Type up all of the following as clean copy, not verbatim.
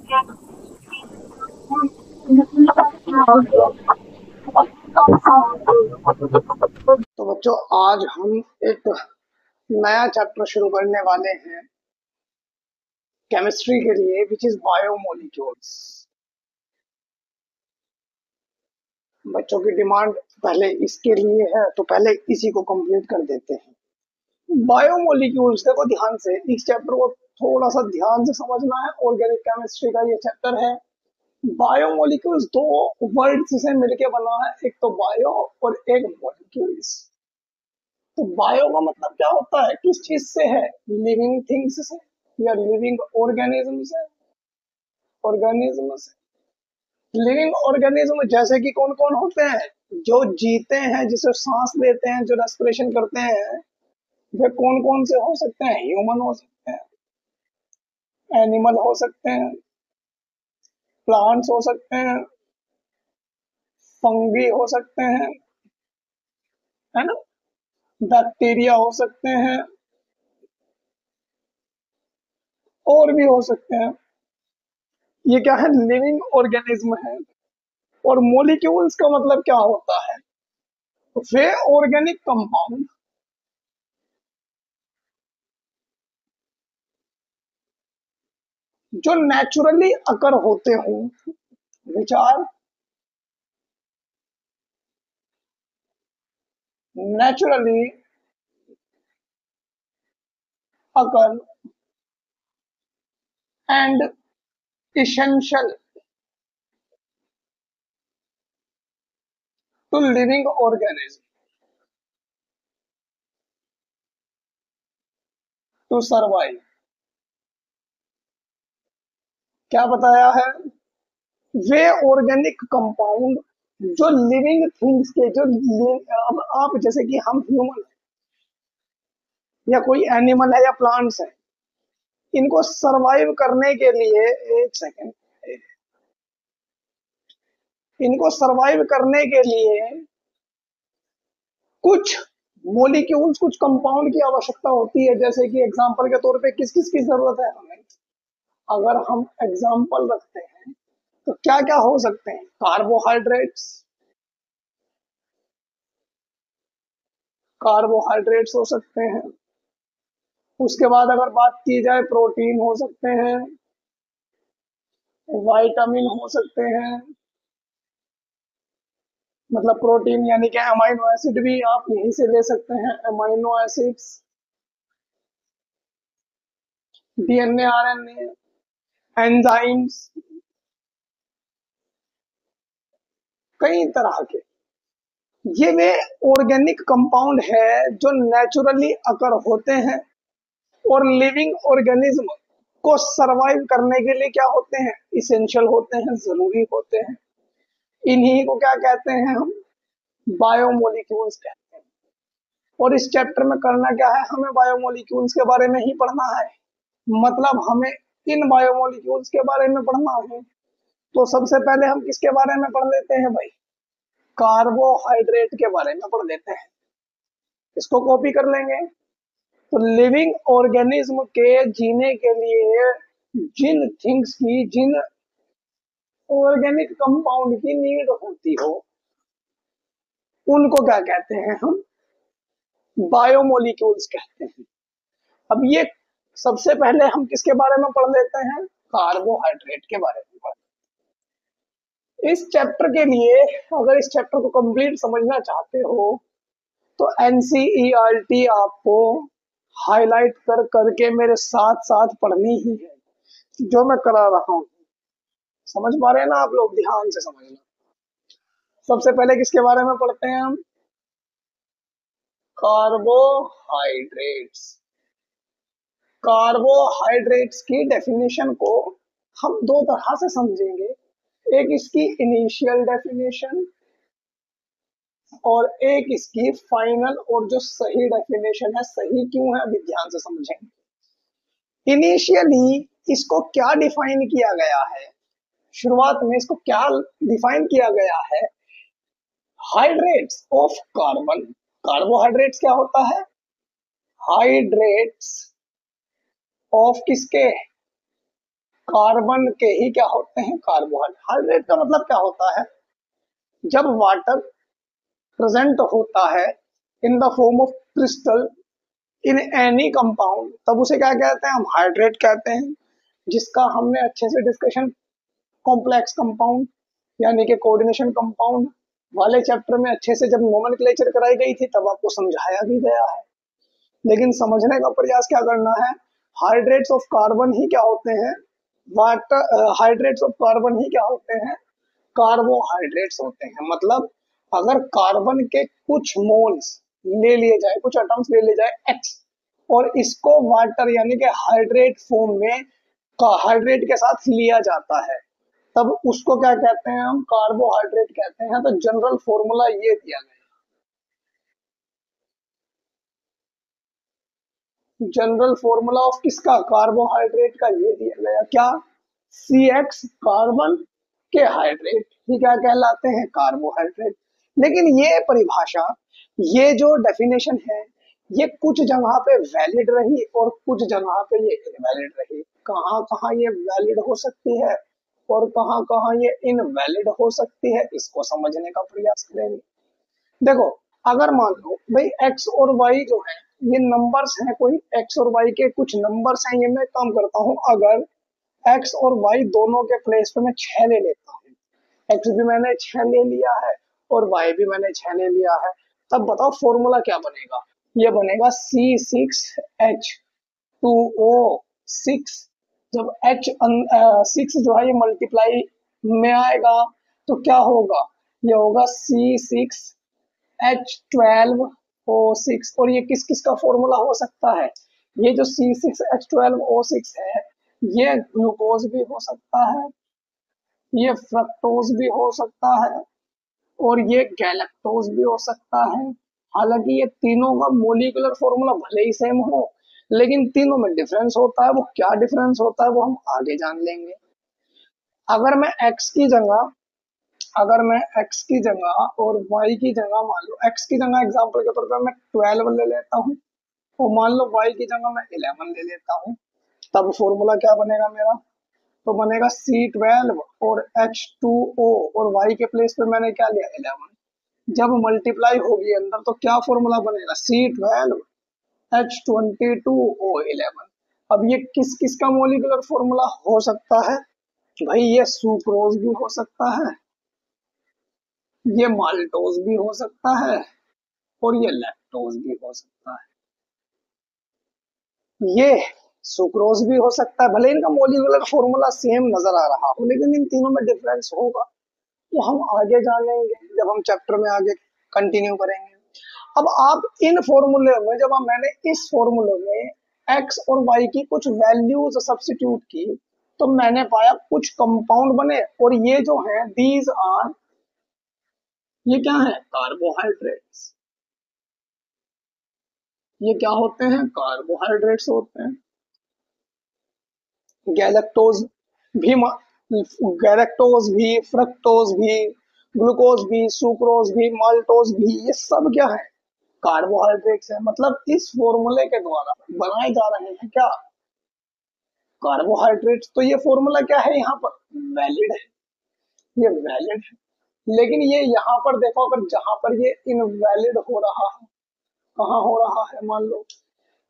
तो बच्चों, आज हम एक नया चैप्टर शुरू करने वाले हैं केमिस्ट्री के लिए, विच इज बायोमोलिक्यूल्स। बच्चों की डिमांड पहले इसके लिए है, तो पहले इसी को कंप्लीट कर देते हैं। बायोमोलिक्यूल्स, देखो ध्यान से, इस चैप्टर को थोड़ा सा ध्यान से समझना है। ऑर्गेनिक केमिस्ट्री का ये चैप्टर है। बायोमोलिक्यूल्स दो वर्ड्स से मिलके बना है, एक तो बायो और एक मोलिक्यूल्स। तो बायो का मतलब क्या होता है, किस चीज से है? लिविंग थिंग्स से या लिविंग ऑर्गेनिज्म से? ऑर्गेनिज्म से। लिविंग ऑर्गेनिज्म जैसे कि कौन कौन होते हैं? जो जीते हैं, जिसे सांस लेते हैं, जो रेस्पिरेशन करते हैं, वे कौन कौन से हो सकते हैं? ह्यूमन हो सकते हैं, एनिमल हो सकते हैं, प्लांट्स हो सकते हैं, फंगी हो सकते हैं, है ना, बैक्टीरिया हो सकते हैं, और भी हो सकते हैं। ये क्या है? लिविंग ऑर्गेनिज्म है। और मोलिक्यूल्स का मतलब क्या होता है? वे ऑर्गेनिक कंपाउंड जो नेचुरली अकर होते हों, विचार naturally occur and essential to living organism to survive। क्या बताया है? वे ऑर्गेनिक कंपाउंड जो लिविंग थिंग्स के, अब आप जैसे कि हम ह्यूमन या कोई एनिमल है या प्लांट्स है, इनको सरवाइव करने के लिए, एक सेकेंड, इनको सरवाइव करने के लिए कुछ मोलिक्यूल्स, कुछ कंपाउंड की आवश्यकता होती है। जैसे कि एग्जांपल के तौर पे किस किस की जरूरत है हमें? अगर हम एग्जांपल रखते हैं तो क्या क्या हो सकते हैं? कार्बोहाइड्रेट्स, कार्बोहाइड्रेट्स हो सकते हैं। उसके बाद अगर बात की जाए, प्रोटीन हो सकते हैं, विटामिन हो सकते हैं। मतलब प्रोटीन यानी कि अमाइनो एसिड भी आप यहीं से ले सकते हैं, amino acids, DNA, RNA, enzymes, कई तरह के। ये वे ऑर्गेनिक कंपाउंड है जो नेचुरली अकर होते हैं और लिविंग ऑर्गेनिज्म को सरवाइव करने के लिए क्या होते हैं? इसेंशियल होते हैं, जरूरी होते हैं। इन्हीं को क्या कहते हैं हम? बायोमोलिक्यूल्स कहते हैं। और इस चैप्टर में करना क्या है? हमें बायोमोलिक्यूल्स के बारे में ही पढ़ना है। मतलब हमें इन बायोमोलिक्यूल्स के बारे में पढ़ना है। तो सबसे पहले हम किसके बारे में पढ़ लेते हैं भाई? कार्बोहाइड्रेट के बारे में पढ़ लेते हैं। इसको कॉपी कर लेंगे। तो लिविंग ऑर्गेनिज्म के जीने के लिए जिन थिंग्स की, जिन ऑर्गेनिक कंपाउंड की नीड होती हो, उनको क्या कहते हैं हम? बायोमोलिक्यूल्स कहते हैं। अब ये सबसे पहले हम किसके बारे में पढ़ लेते हैं? कार्बोहाइड्रेट के बारे में पढ़। इस चैप्टर के लिए, अगर इस चैप्टर को कंप्लीट समझना चाहते हो, तो एनसीईआरटी आपको हाईलाइट कर करके मेरे साथ साथ पढ़नी ही है, जो मैं करा रहा हूं। समझ पा रहे हैं ना आप लोग? ध्यान से समझना। सबसे पहले किसके बारे में पढ़ते हैं हम? कार्बोहाइड्रेट्स। कार्बोहाइड्रेट्स की डेफिनेशन को हम दो तरह से समझेंगे। एक इसकी इनिशियल डेफिनेशन और एक इसकी फाइनल, और जो सही डेफिनेशन है। सही क्यों है, अभी ध्यान से समझेंगे। इनिशियली इसको क्या डिफाइन किया गया है? शुरुआत में इसको क्या डिफाइन किया गया है? Hydrates of carbon. कार्बोहाइड्रेट्स क्या होता है? हाइड्रेट्स ऑफ किसके? कार्बन के ही क्या होते हैं, कार्बोहाइड्रेट। हाइड्रेट का मतलब क्या होता है, जब वाटर प्रेजेंट होता है in the form of crystal in any compound, तब उसे क्या कहते हैं, हम हाइड्रेट कहते हैं। जिसका हमने अच्छे से डिस्कशन कॉम्प्लेक्स कंपाउंड यानी कि कोऑर्डिनेशन कंपाउंड वाले चैप्टर में अच्छे से जब नोमेनक्लेचर कराई गई थी तब आपको समझाया भी गया है। लेकिन समझने का प्रयास क्या करना है, हाइड्रेट्स ऑफ कार्बन ही क्या होते हैं, वाटर हाइड्रेट्स ऑफ कार्बन ही क्या होते हैं, कार्बोहाइड्रेट्स होते हैं। मतलब अगर कार्बन के कुछ मोल्स ले लिए जाए, कुछ एटम्स ले लिए जाए एक्स, और इसको वाटर यानी कि हाइड्रेट फॉर्म में हाइड्रेट के साथ लिया जाता है, तब उसको क्या कहते हैं, हम कार्बोहाइड्रेट कहते हैं। तो जनरल फॉर्मूला ये दिया गया, जनरल फॉर्मूला ऑफ किसका, कार्बोहाइड्रेट का ये दिया गया, क्या, सी एक्स कार्बन के हाइड्रेट ही क्या कहलाते हैं, कार्बोहाइड्रेट। लेकिन ये परिभाषा, ये जो डेफिनेशन है, ये कुछ जगह पे वैलिड रही और कुछ जगह पे ये इनवैलिड रही। कहाँ कहाँ ये वैलिड हो सकती है और कहाँ कहाँ ये इनवैलिड हो सकती है, इसको समझने का प्रयास करेंगे। देखो, अगर मान लो भाई एक्स और वाई जो है ये नंबर्स हैं, कोई एक्स और वाई के कुछ नंबर्स हैं, ये मैं काम करता हूँ। अगर एक्स और वाई दोनों के प्लेस पे मैं 6 ले लेता हूँ, एक्स भी मैंने 6 ले लिया है और वाई भी मैंने 6 ले लिया है, तब बताओ फॉर्मूला क्या बनेगा, ये बनेगा C6H2O6। जब H 6 जो है ये मल्टीप्लाई में आएगा तो क्या होगा, ये होगा C6H12O6। और ये किस किस का फॉर्मूला हो सकता है, ये जो C6H12O6 है ये ग्लूकोज भी हो सकता है, ये फ्रक्टोज भी हो सकता है और ये गैलेक्टोज भी हो सकता है। हालांकि ये तीनों का मोलिकुलर फॉर्मूला भले ही सेम हो, लेकिन तीनों में डिफरेंस होता है। वो क्या डिफरेंस होता है वो हम आगे जान लेंगे। अगर मैं x की जगह अगर मैं x की जगह और y की जगह, मान लो x की जगह एग्जांपल के तौर पर मैं 12 ले लेता हूँ और मान लो y की जगह मैं 11 ले लेता हूँ, तब फॉर्मूला क्या बनेगा मेरा, तो बनेगा C12 और H2O और y के प्लेस पे मैंने क्या लिया, 11। जब मल्टीप्लाई होगी अंदर तो क्या फॉर्मूला बनेगा, C12H22O11। अब ये किस किस का मोलिकुलर फॉर्मूला हो सकता है, भाई ये सुक्रोज भी हो सकता है, ये माल्टोज भी हो सकता है और ये लैक्टोज भी हो सकता है। ये सुक्रोज भी हो सकता है, भले इनका मोलिकुलर फॉर्मूला सेम नजर आ रहा हो लेकिन इन तीनों में डिफरेंस होगा। वो हम आगे जानेंगे जब हम चैप्टर में आगे कंटिन्यू करेंगे। अब आप इन फॉर्मूले में, जब मैंने इस फॉर्मूले में एक्स और वाई की कुछ वैल्यूज सब्स्टिट्यूट की तो मैंने पाया कुछ कंपाउंड बने, और ये जो है दीज आर, ये क्या है, कार्बोहाइड्रेट्स। ये क्या होते हैं, कार्बोहाइड्रेट्स होते हैं। गैलेक्टोज भी गैलेक्टोज भी, फ्रक्टोज भी, ग्लूकोज भी, सुक्रोज भी, माल्टोज भी, ये सब क्या है, कार्बोहाइड्रेट्स है। मतलब इस फॉर्मूले के द्वारा बनाए जा रहे हैं क्या, कार्बोहाइड्रेट्स। तो ये फॉर्मूला क्या है, यहाँ पर वैलिड है, ये वैलिड है। लेकिन ये यहाँ पर देखो, अगर जहां पर ये इनवैलिड हो रहा है, कहाँ हो रहा है, मान लो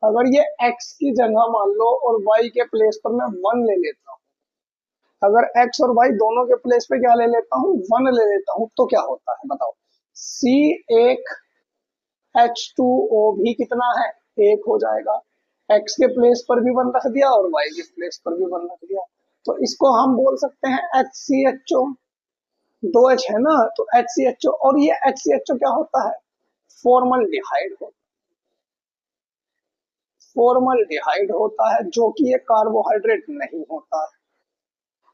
अगर ये x की जगह मान लो और y के प्लेस पर मैं 1 ले लेता हूँ, अगर x और y दोनों के प्लेस पे क्या ले लेता हूँ, 1 ले लेता हूँ, तो क्या होता है बताओ, C एक H2O भी कितना है, एक हो जाएगा। x के प्लेस पर भी 1 रख दिया और y के प्लेस पर भी 1 रख दिया, तो इसको हम बोल सकते हैं HCHO। दो H है ना, तो HCHO। और ये HCHO क्या होता है, फॉर्मल्डिहाइड होता है, फॉर्मल्डिहाइड होता है, जो कि ये कार्बोहाइड्रेट नहीं होता है।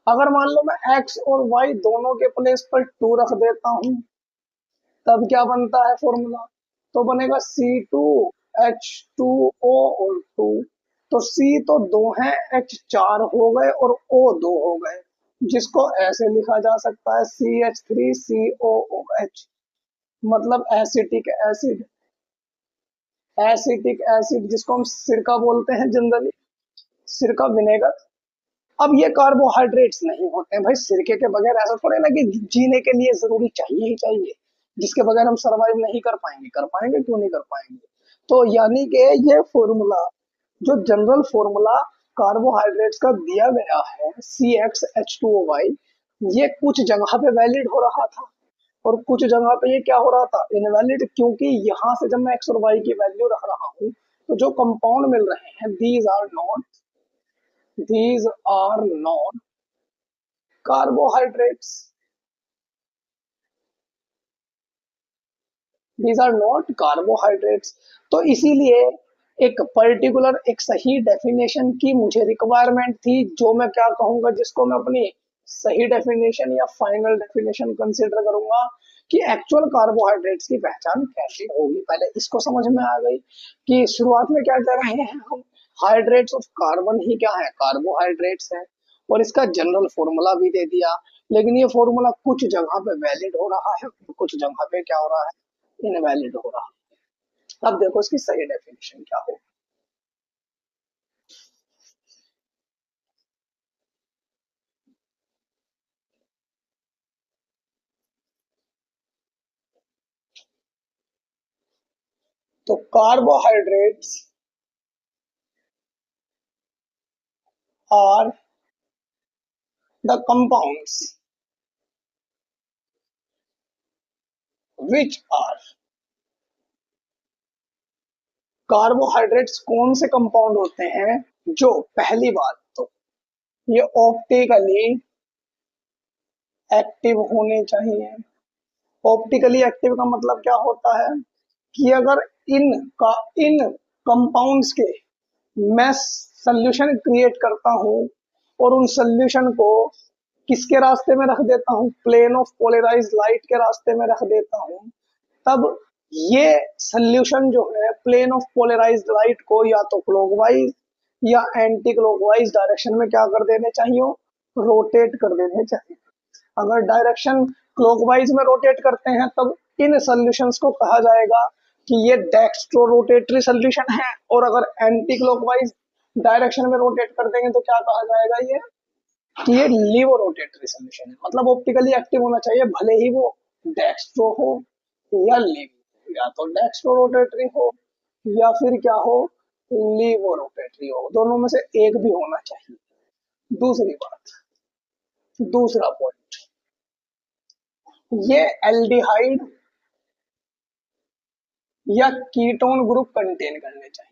अगर मान लो मैं x और y दोनों के प्लेस पर 2 रख देता हूं, तब क्या बनता है फॉर्मूला, तो बनेगा C2H2O और 2। तो C तो 2 है, H 4 हो गए और O 2 हो गए, जिसको ऐसे लिखा जा सकता है CH3COOH। मतलब एसिटिक एसिड, एसिटिक एसिड जिसको हम सिरका बोलते हैं जनरली, सिरका विनेगर। अब ये कार्बोहाइड्रेट्स नहीं होते हैं भाई, सिरके के बगैर ऐसा थोड़े ना कि जीने के लिए जरूरी चाहिए ही चाहिए, जिसके बगैर हम सरवाइव नहीं कर पाएंगे। कर पाएंगे, क्यों नहीं कर पाएंगे। तो यानी कि ये फॉर्मूला, जो जनरल फॉर्मूला कार्बोहाइड्रेट्स का दिया गया है CxH2O, ये कुछ जगह पे वैलिड हो रहा था और कुछ जगह पे ये क्या हो रहा था, इनवैलिड। क्योंकि यहाँ से जब मैं एक्स और वाई की वैल्यू रख रहा हूँ तो जो कंपाउंड मिल रहे हैं, these are not carbohydrates, these are not carbohydrates. तो इसीलिए एक पर्टिकुलर, एक सही डेफिनेशन की मुझे रिक्वायरमेंट थी, जो मैं क्या कहूंगा, जिसको मैं अपनी सही डेफिनेशन या फाइनल डेफिनेशन कंसीडर करूंगा कि एक्चुअल कार्बोहाइड्रेट्स की पहचान कैसे होगी। पहले इसको समझ में आ गई कि शुरुआत में क्या कह रहे हैं हम, हाइड्रेट्स ऑफ कार्बन ही क्या है, कार्बोहाइड्रेट्स है। और इसका जनरल फॉर्मूला भी दे दिया। लेकिन ये फॉर्मूला कुछ जगह पे वैलिड हो रहा है, कुछ जगह पे क्या हो रहा है, इनवैलिड हो रहा है। अब देखो इसकी सही डेफिनेशन क्या हो। तो carbohydrates are the compounds which are, carbohydrates कौन से कंपाउंड होते हैं जो, पहली बात तो ये ऑप्टिकली एक्टिव होने चाहिए। ऑप्टिकली एक्टिव का मतलब क्या होता है कि अगर इन का इन कंपाउंड्स के मैं सॉल्यूशन क्रिएट करता हूं और उन सॉल्यूशन को किसके रास्ते में रख देता हूं, प्लेन ऑफ पोलराइज लाइट के रास्ते में रख देता हूं, तब ये सॉल्यूशन जो है प्लेन ऑफ पोलराइज लाइट को या तो क्लॉकवाइज या एंटी क्लॉकवाइज डायरेक्शन में क्या कर देने चाहिए, रोटेट कर देने चाहिए। अगर डायरेक्शन क्लॉकवाइज में रोटेट करते हैं तब इन सॉल्यूशंस को कहा जाएगा कि ये डेक्स्ट्रो रोटेटरी सॉल्यूशन है, और अगर एंटी क्लॉकवाइज डायरेक्शन में रोटेट कर देंगे तो क्या कहा जाएगा, ये कि ये लीवो रोटेटरी सॉल्यूशन है। मतलब ऑप्टिकली एक्टिव होना चाहिए, भले ही वो डेक्स्ट्रो हो या लीवो, या तो डेक्स्ट्रो रोटेटरी हो या फिर क्या हो, लीवो रोटेटरी हो, दोनों में से एक भी होना चाहिए। दूसरी बात, दूसरा पॉइंट, ये एल्डिहाइड या कीटोन ग्रुप कंटेन करने चाहिए।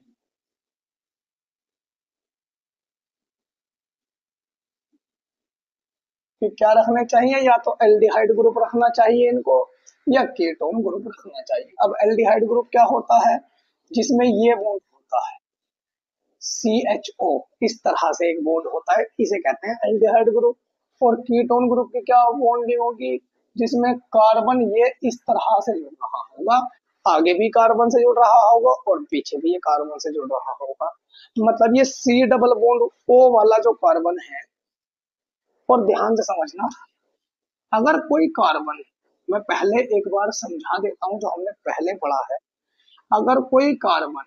कि क्या रखने चाहिए, या तो एल्डिहाइड ग्रुप रखना चाहिए इनको या कीटोन ग्रुप रखना चाहिए। अब एल्डिहाइड ग्रुप क्या होता है, जिसमें ये बॉन्ड होता है CHO, इस तरह से एक बॉन्ड होता है, इसे कहते हैं एल्डिहाइड ग्रुप। और कीटोन ग्रुप की क्या बॉन्डिंग होगी, जिसमें कार्बन ये इस तरह से जुड़ रहा होगा, आगे भी कार्बन से जुड़ रहा होगा और पीछे भी ये कार्बन से जुड़ रहा होगा। मतलब ये C डबल बॉन्ड O वाला जो कार्बन है। और ध्यान से समझना, अगर कोई कार्बन, मैं पहले एक बार समझा देता हूं जो हमने पहले पढ़ा है। अगर कोई carbon,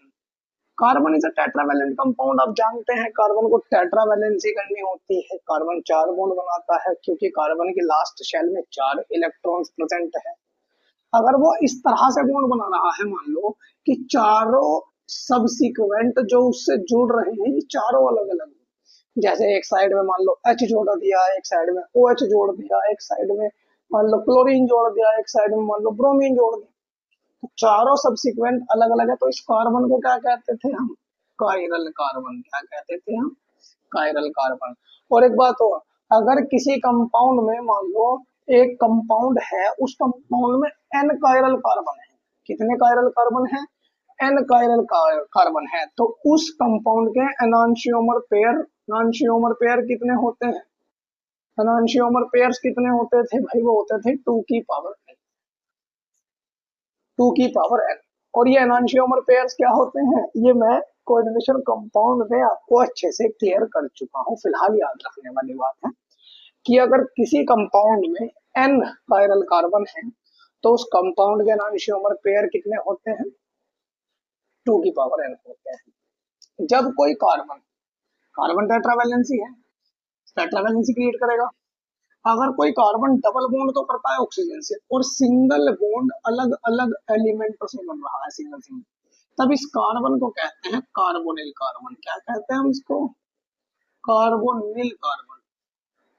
carbon is a tetravalent compound, आप जानते हैं कार्बन को टेट्रावैलेंसी करनी होती है, कार्बन 4 बॉन्ड बनाता है क्योंकि कार्बन की लास्ट शेल में 4 इलेक्ट्रॉन्स प्रेजेंट है। अगर वो इस तरह से बॉन्ड बना रहा है, मान लो कि चारों सबसीक्वेंट जो उससे जुड़ रहे हैं ये चारों अलग अलग, जैसे एक साइड में मान लो H जोड़ दिया, एक साइड में OH जोड़ दिया, एक साइड में मान लो क्लोरीन जोड़ दिया, एक साइड में मान लो ब्रोमीन जोड़ दिया, तो चारों सब्सिक्वेंट अलग अलग है। तो इस कार्बन को क्या कहते थे हम, कायरल कार्बन। क्या कहते थे हम, कायरल कार्बन। और एक बात और, अगर किसी कंपाउंड में मान लो एक कंपाउंड है, उस कंपाउंड में N कायरल कार्बन है, कितने कायरल कार्बन है, N कायरल कार्बन है, तो उस कंपाउंड के एनांशियोमर पेयर, एनांशियोमर पेयर कितने होते हैं, एनांशियोमर पेयर्स कितने होते थे भाई, वो होते थे 2 की पावर n। और ये एनांशियोमर पेयर्स क्या होते हैं, ये मैं कोऑर्डिनेशन कंपाउंड में आपको अच्छे से क्लियर कर चुका हूँ। फिलहाल याद रखने वाली बात है कि अगर किसी कंपाउंड में n कायरल कार्बन है तो उस कंपाउंड के एनांशियोमर पेयर कितने होते हैं, 2 की पावर n होते हैं। जब कोई कार्बन, कार्बन टेट्रावैलेंसी है, टेट्रा वैलेंसी क्रिएट करेगा। अगर कोई कार्बन डबल बॉन्ड तो करता है ऑक्सीजन से, और सिंगल बॉन्ड अलग अलग एलिमेंटों से बन रहा है, सिंगल सिंगल, तब इस कार्बन को कहते हैं कार्बोनिल कार्बन। क्या कहते हैं हम इसको? Carbonyl carbon.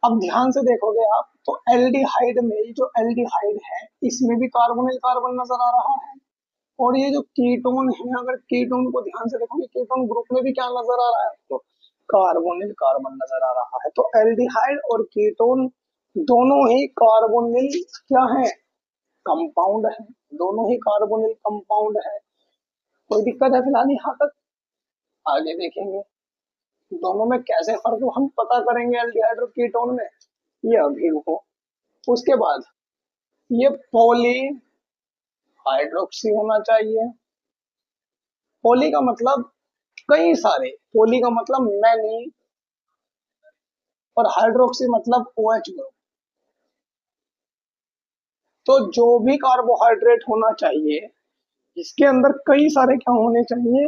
अब ध्यान से देखोगे आप तो एल्डिहाइड में, ये जो एल्डिहाइड है इसमें भी कार्बोनिल कार्बन नजर आ रहा है। और ये जो कीटोन है, अगर कीटोन को ध्यान से देखोगे, कीटोन ग्रुप में भी क्या नजर आ रहा है आपको? कार्बोनिल कार्बन नजर आ रहा है। तो एल्डिहाइड और कीटोन दोनों ही कार्बोनिल क्या है? कंपाउंड है। दोनों ही कार्बोनिल कंपाउंड है। कोई दिक्कत है फिलहाल यहाँ तक? आगे देखेंगे दोनों में कैसे फर्क हम पता करेंगे एल्डिहाइड और कीटोन में, ये अभी रुको। उसके बाद ये पॉली हाइड्रोक्सी होना चाहिए। पॉली का मतलब कई सारे, पॉली का मतलब मैनी, और हाइड्रोक्सी मतलब OH ग्रुप। तो जो भी कार्बोहाइड्रेट होना चाहिए इसके अंदर कई सारे क्या होने चाहिए?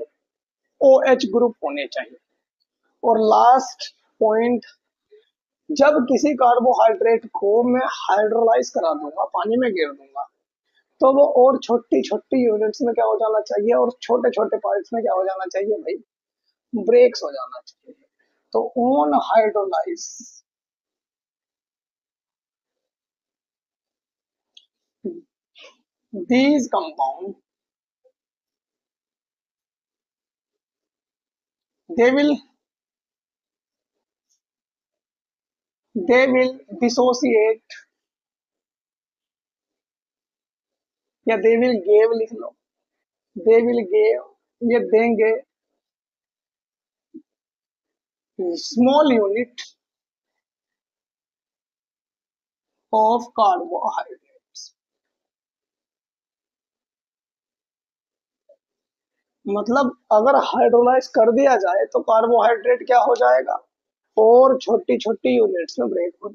OH ग्रुप होने चाहिए। और लास्ट पॉइंट, जब किसी कार्बोहाइड्रेट को मैं हाइड्रोलाइज करा दूंगा, पानी में गिर दूंगा, तो वो और छोटी छोटी यूनिट्स में क्या हो जाना चाहिए, और छोटे छोटे पार्ट्स में क्या हो जाना चाहिए भाई? ब्रेक्स हो जाना चाहिए। तो on hydrolyse these compound, they will they will dissociate, या they will give लिख लो, they will give, ये देंगे स्मॉल यूनिट ऑफ कार्बोहाइड्रेट्स। मतलब अगर हाइड्रोलाइज कर दिया जाए तो कार्बोहाइड्रेट क्या हो जाएगा? और छोटी छोटी यूनिट्स में ब्रेक हो।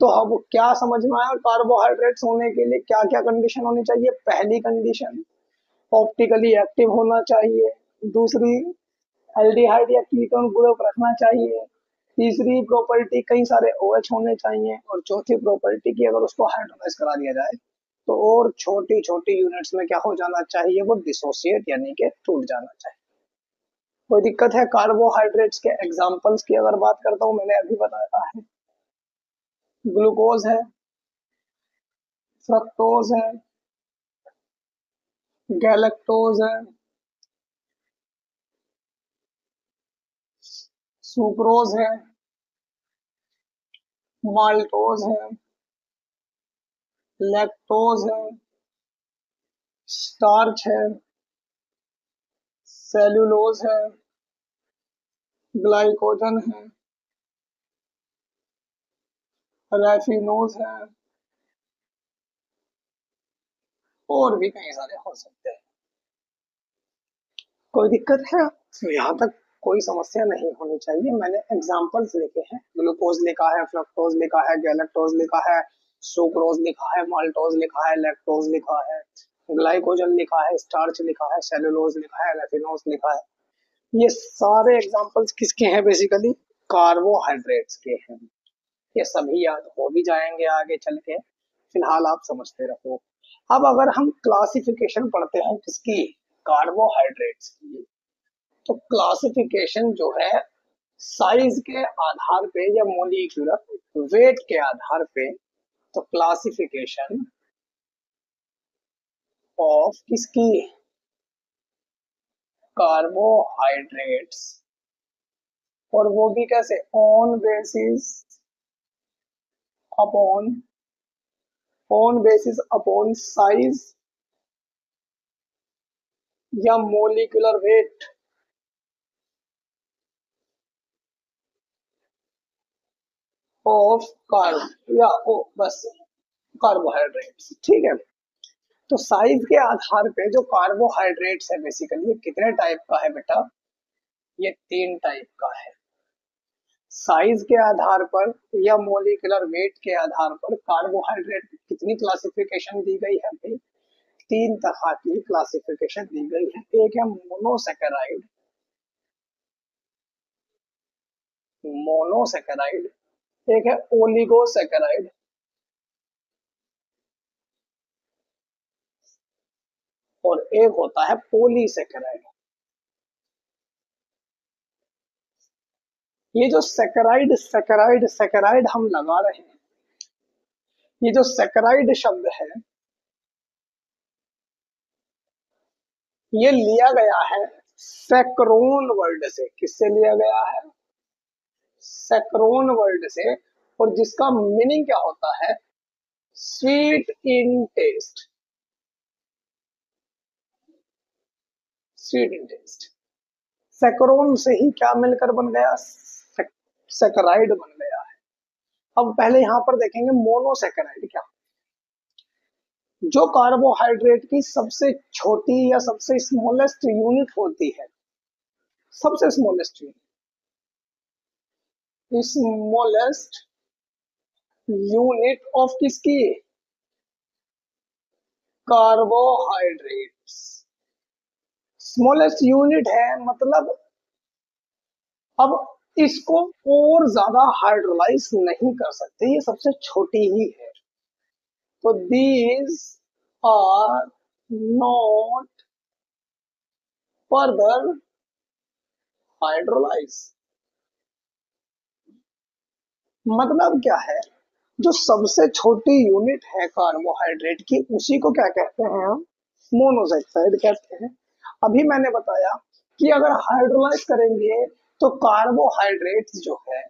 तो अब क्या समझ में आया? कार्बोहाइड्रेट्स होने के लिए क्या क्या कंडीशन होनी चाहिए? पहली कंडीशन, ऑप्टिकली एक्टिव होना चाहिए। दूसरी, एल्डिहाइड या कीटोन ग्रुप रखना चाहिए। तीसरी प्रॉपर्टी, कई सारे OH होने चाहिए। और चौथी प्रॉपर्टी की अगर उसको हाइड्रोलाइज करा दिया जाए तो और छोटी छोटी यूनिट्स में क्या हो जाना चाहिए? वो डिसोसिएट यानी कि टूट जाना चाहिए। कोई दिक्कत है? कार्बोहाइड्रेट्स के एग्जांपल्स की अगर बात करता हूँ, मैंने अभी बताया है, ग्लूकोज है, फ्रक्टोज है, गैलेक्टोज है, सुक्रोज है, माल्टोज है, लैक्टोज है, स्टार्च है, सेल्यूलोज है, ग्लाइकोजन है, रैफिनोज है, और भी कई सारे हो सकते हैं। कोई दिक्कत है? तो यहाँ तक कोई समस्या नहीं होनी चाहिए। मैंने एग्जांपल्स लिखे हैं, ग्लूकोज लिखा है, फ्रक्टोज लिखा है, गैलेक्टोज लिखा है, सुक्रोज लिखा है, माल्टोज लिखा है, लैक्टोज लिखा है, ग्लाइकोजन लिखा है, स्टार्च लिखा है, सेलुलोज लिखा है, रेफिनोज लिखा है। ये सारे एग्जांपल्स किसके हैं? बेसिकली कार्बोहाइड्रेट्स के हैं। ये सभी याद हो भी जाएंगे आगे चल के, फिलहाल आप समझते रहो। अब अगर हम क्लासिफिकेशन पढ़ते हैं किसकी? कार्बोहाइड्रेट्स की। तो क्लासिफिकेशन जो है, साइज के आधार पे या मोलिकुलर वेट के आधार पे, तो क्लासिफिकेशन ऑफ किसकी? कार्बोहाइड्रेट्स। और वो भी कैसे? On basis upon, on basis upon size या मोलिकुलर वेट ऑफ कार्ब, या ओ बस कार्बोहाइड्रेट्स। ठीक है। तो साइज के आधार पे जो कार्बोहाइड्रेट्स है, बेसिकली ये कितने टाइप का है बेटा? ये 3 टाइप का है। साइज के आधार पर या मोलिकुलर वेट के आधार पर कार्बोहाइड्रेट कितनी क्लासिफिकेशन दी गई है भाई? 3 तरह की क्लासिफिकेशन दी गई है। एक है मोनोसेकेराइड, मोनोसेकेराइड, एक है ओलिगोसेकेराइड, और एक होता है पॉलीसेकेराइड। ये जो सेकेराइड सेकेराइड सेकेराइड हम लगा रहे हैं, ये जो सेकेराइड शब्द है ये लिया गया है सैकरोन वर्ड से। किससे लिया गया है? सैकरोन वर्ड से। और जिसका मीनिंग क्या होता है? Sweet in taste, sweet in taste. Saccharin से ही क्या मिलकर बन गया? सैकराइड बन गया है। अब पहले यहां पर देखेंगे मोनोसैकराइड क्या। जो कार्बोहाइड्रेट की सबसे छोटी या सबसे स्मॉलेस्ट यूनिट होती है, सबसे smallest unit, smallest unit of किसकी? कार्बोहाइड्रेट्स। स्मॉलेस्ट यूनिट है मतलब अब इसको और ज्यादा हाइड्रोलाइज नहीं कर सकते, ये सबसे छोटी ही है। तो these are not further hydrolyse. मतलब क्या है? जो सबसे छोटी यूनिट है कार्बोहाइड्रेट की, उसी को क्या कहते हैं हम? मोनोसेक्साइड कहते हैं। अभी मैंने बताया कि अगर हाइड्रोलाइज करेंगे तो कार्बोहाइड्रेट जो है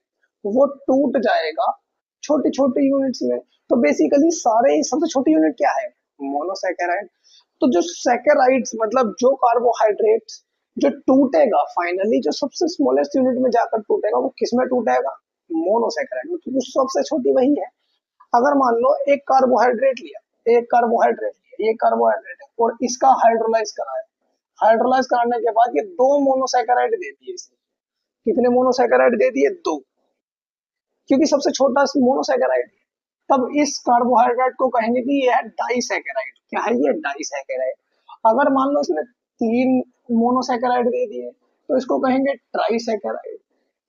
वो टूट जाएगा छोटी छोटी यूनिट्स में। तो बेसिकली सारे सबसे छोटी यूनिट क्या है? मोनोसेकेराइड। तो जो सेकेराइड्स मतलब जो कार्बोहाइड्रेट जो टूटेगा फाइनली, जो सबसे स्मॉलेस्ट यूनिट में जाकर टूटेगा, वो किस में टूटेगा? मोनोसेकेराइड में। तो सबसे छोटी वही है। अगर मान लो एक कार्बोहाइड्रेट लिया, एक कार्बोहाइड्रेट लिया, ये कार्बोहाइड्रेट है और इसका हाइड्रोलाइज कराया। हाइड्रोलाइज कराने के बाद ये दो मोनोसेकेराइड दे दिए इसे। कितने मोनोसेकेराइड दे दिए? दो। क्योंकि सबसे छोटा मोनोसेकेराइड है। तब इस कार्बोहाइड्रेट को कहेंगे कि ये है डाइसेकेराइड। क्या है ये? डाइसेकेराइड। अगर मान लो इसने तीन मोनोसेकेराइड दे दिए तो इसको कहेंगे ट्राइसेकेराइड।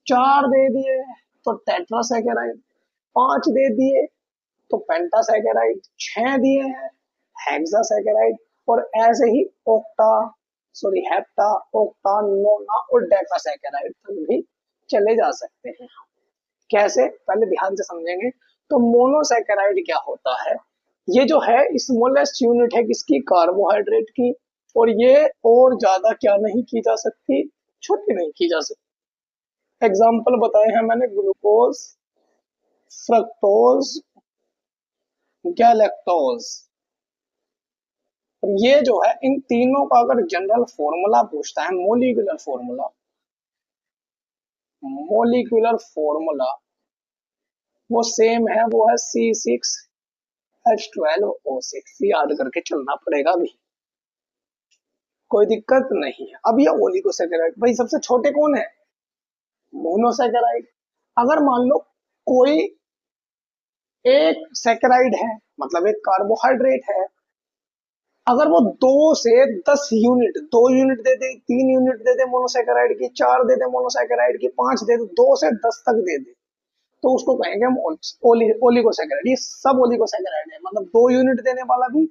चार दे दिए तो टेट्रासेकेराइड। पांच दे दिए तो पेंटासेकेराइड। छह दिए हैं हेक्सासेकेराइड। और ऐसे ही ओक्टा सॉरी हेप्टा ओक्टा नोना और डेकासेकेराइड तक भी चले जा सकते हैं। कैसे? पहले ध्यान से समझेंगे। तो मोनोसेकेराइड क्या होता है? ये जो है स्मॉलेस्ट यूनिट है किसकी? कार्बोहाइड्रेट की। और ये और ज्यादा क्या नहीं की जा सकती? छोटी नहीं की जा सकती। एग्जाम्पल बताए हैं मैंने, ग्लूकोज, फ्रक्टोज, गैलेक्टोज। ये जो है इन तीनों का अगर जनरल फॉर्मूला पूछता है, मोलिकुलर फॉर्मूला, मोलिकुलर फॉर्मूला वो सेम है, वो है C6H12O6। याद करके चलना पड़ेगा भी, कोई दिक्कत नहीं है। अब ये ओलिगोसेकेराइड भाई सबसे छोटे कौन है? मोनोसेकेराइड। अगर मान लो कोई एक सेकेराइड है, मतलब एक कार्बोहाइड्रेट है, अगर वो 2 से 10 यूनिट, 2 यूनिट दे दे, 3 यूनिट दे दे मोनोसेकेराइड की, 4 दे दे मोनोसेकेराइड की, 5 दे दे, 2 से 10 तक दे दे, तो उसको कहेंगे हम ओलिगोसेकेराइड। ये सब ओलिगोसेकेराइड है। मतलब 2 यूनिट देने वाला भी,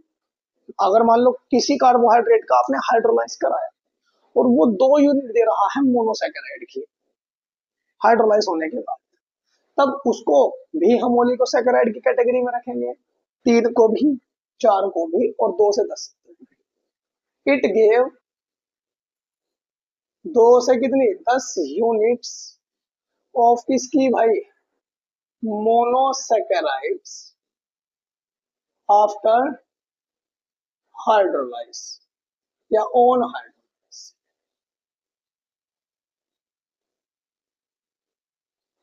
अगर मान लो किसी कार्बोहाइड्रेट का आपने हाइड्रोलाइज कराया और वो 2 यूनिट दे रहा है मोनोसेकेराइड की हाइड्रोलाइज होने के बाद, तब उसको भी हम ओलिगोसेकेराइड की कैटेगरी में रखेंगे। 3 को भी, 4 को भी और 2 से 10। इट गेव 2 से कितनी? 10 यूनिट्स ऑफ किसकी भाई? मोनोसेकेराइड्स आफ्टर हाइड्रोलाइज या ऑन हाइड्रोलाइज।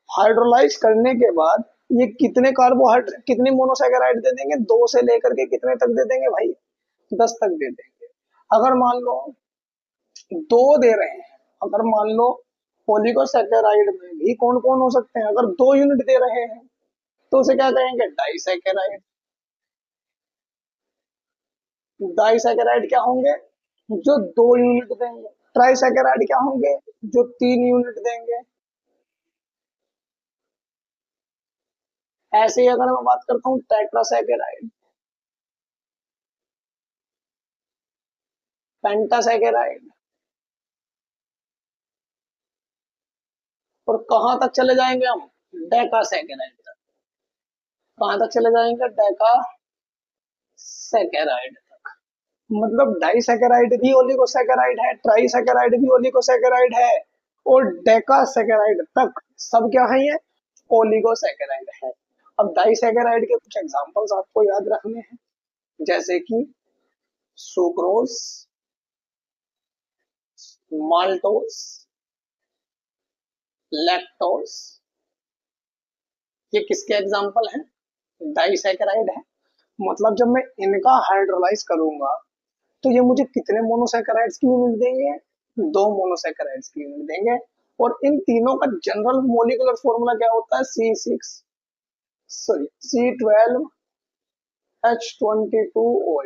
हाइड्रोलाइज करने के बाद ये कितने कार्बोहाइड्रेट, कितने मोनोसेकेराइड दे देंगे? 2 से लेकर के कितने तक दे देंगे भाई? 10 तक दे देंगे। अगर मान लो 2 दे रहे हैं, अगर मान लो ओलिगोसेकेराइड में भी कौन कौन हो सकते हैं? अगर 2 यूनिट दे रहे हैं तो उसे क्या कहेंगे? डाइसेकेराइड। डाइसेकेराइड क्या होंगे? जो 2 यूनिट देंगे। ट्राइसेकेराइड क्या होंगे? जो 3 यूनिट देंगे। ऐसे ही अगर मैं बात करता हूँ टेट्रासैकेराइड, पेंटासैकेराइड, और कहां तक चले जाएंगे हम, डेकासैकेराइड तक। कहां तक चले जाएंगे, डेकासैकेराइड तक। मतलब डाइसैकेराइड भी ओलिगोसैकेराइड है, ट्राइसैकेराइड भी ओलिगोसैकेराइड है, और डेकासैकेराइड तक सब क्या है, ये ओलिगोसैकेराइड है। अब डाइसैकेराइड के कुछ एग्जांपल्स आपको याद रखने हैं, जैसे कि सुक्रोज, माल्टोज, लैक्टोज, ये किसके एग्जांपल हैं, डाइसैकेराइड है। मतलब जब मैं इनका हाइड्रोलाइज करूंगा तो ये मुझे कितने मोनोसैकेराइड्स की यूनिट देंगे, दो मोनोसैकेराइड्स की यूनिट देंगे। और इन तीनों का जनरल मोलिकुलर फॉर्मूला क्या होता है, C12H22O।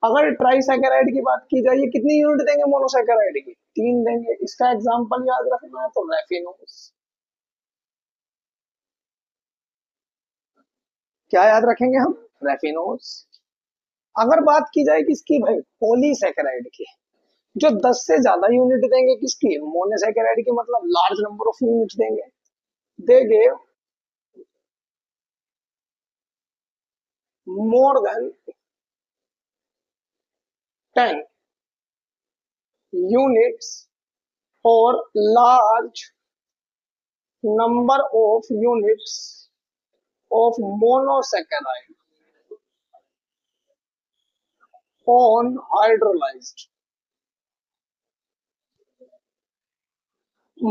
अगर ट्राइसैकेराइड की बात की जाए, ये कितनी यूनिट देंगे मोनोसैकेराइड की, तीन देंगे। इसका एग्जांपल याद रखना है तो रेफिनोज। क्या याद रखेंगे हम, रेफिनोज। अगर बात की जाए किसकी भाई, पॉलीसैकेराइड की, जो 10 से ज्यादा यूनिट देंगे किसकी, मोनोसैकेराइड की, मतलब लार्ज नंबर ऑफ यूनिट देंगे, देंगे मोर देन 10 यूनिट्स और large number of units of monosaccharide on hydrolysed.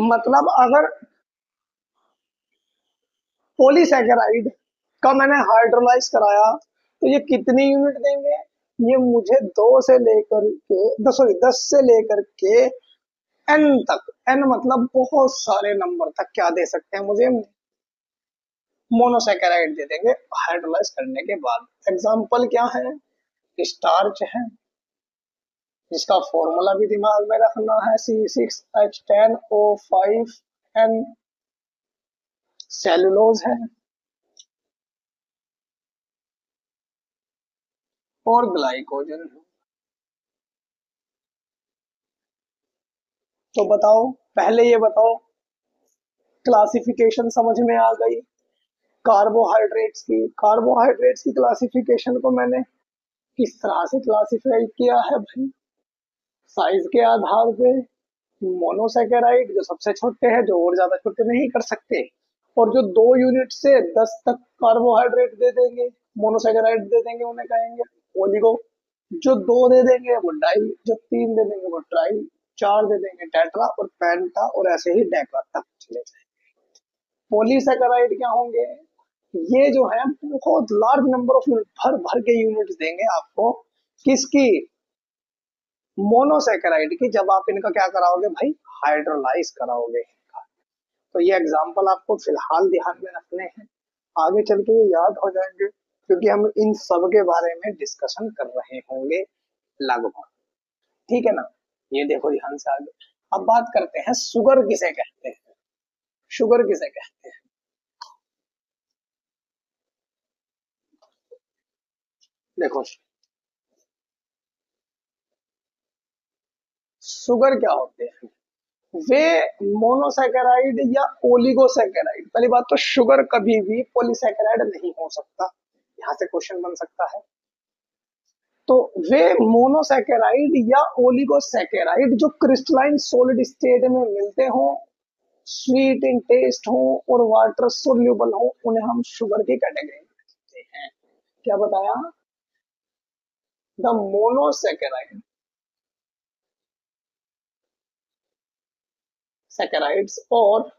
मतलब अगर पॉलीसैकेराइड का मैंने हाइड्रोलाइज कराया तो ये कितनी यूनिट देंगे, ये मुझे दो से लेकर के सॉरी 10 से लेकर के एन तक, एन मतलब बहुत सारे नंबर तक क्या दे सकते हैं मुझे, मोनोसैकेराइड दे देंगे हाइड्रोलाइज करने के बाद। एग्जाम्पल क्या है, स्टार्च है, जिसका फॉर्मूला भी दिमाग में रखना है, C6H10O5N। सेलुलोज है, और ग्लाइकोजन है। तो बताओ, पहले ये बताओ, क्लासिफिकेशन समझ में आ गई कार्बोहाइड्रेट्स की। कार्बोहाइड्रेट्स की क्लासिफिकेशन को मैंने किस तरह से क्लासिफाई किया है भाई, साइज के आधार पे, मोनोसैकेराइड जो सबसे छोटे हैं, जो और ज्यादा छोटे नहीं कर सकते, और जो 2 यूनिट से 10 तक कार्बोहाइड्रेट दे देंगे, मोनोसैकेराइड दे देंगे, उन्हें कहेंगे ओलिगो। जो 2 दे देंगे वो डाई, जो 3 दे देंगे वो ट्राई, 4 दे देंगे टेट्रा, और पेंटा, और ऐसे ही डेका तक चले जाएंगे। पॉलीसैकेराइड क्या होंगे, ये जो है बहुत लार्ज नंबर ऑफ यूनिट, भर भर के यूनिट्स देंगे आपको, किसकी, मोनोसैकेराइड की, जब आप इनका क्या कराओगे भाई, हाइड्रोलाइज कराओगे इनका। तो ये एग्जांपल आपको फिलहाल ध्यान में रखने हैं, आगे चल के ये याद हो जाएंगे, क्योंकि हम इन सब के बारे में डिस्कशन कर रहे होंगे लगभग। ठीक है ना, ये देखो ध्यान से आगे। अब बात करते हैं शुगर किसे कहते हैं, शुगर किसे कहते हैं। देखो, शुगर क्या होते हैं, वे मोनोसैकेराइड या ओलिगोसैकेराइड। पहली बात तो शुगर कभी भी पॉलीसैकेराइड नहीं हो सकता, यहां से क्वेश्चन बन सकता है। तो वे मोनोसैकेराइड या ओलिगोसैकेराइड जो क्रिस्टलाइन सॉलिड स्टेट में मिलते हो, स्वीट इन टेस्ट हो, और वाटर सोल्यूबल हो, उन्हें हम शुगर की कैटेगरी में रखते हैं। क्या बताया, द मोनोसैकेराइड सैकेराइड्स और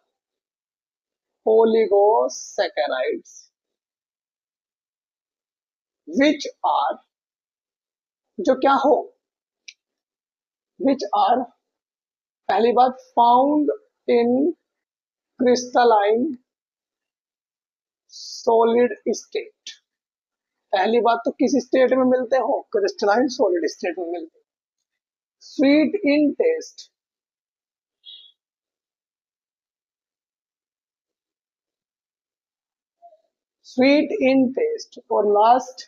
ओलिगोसैकेराइड्स विच आर, जो क्या हो, विच आर, पहली बात found in crystalline solid state. पहली बात तो किस स्टेट में मिलते हो, क्रिस्टलाइन सॉलिड स्टेट में मिलते हो। Sweet in taste, sweet in taste, और लास्ट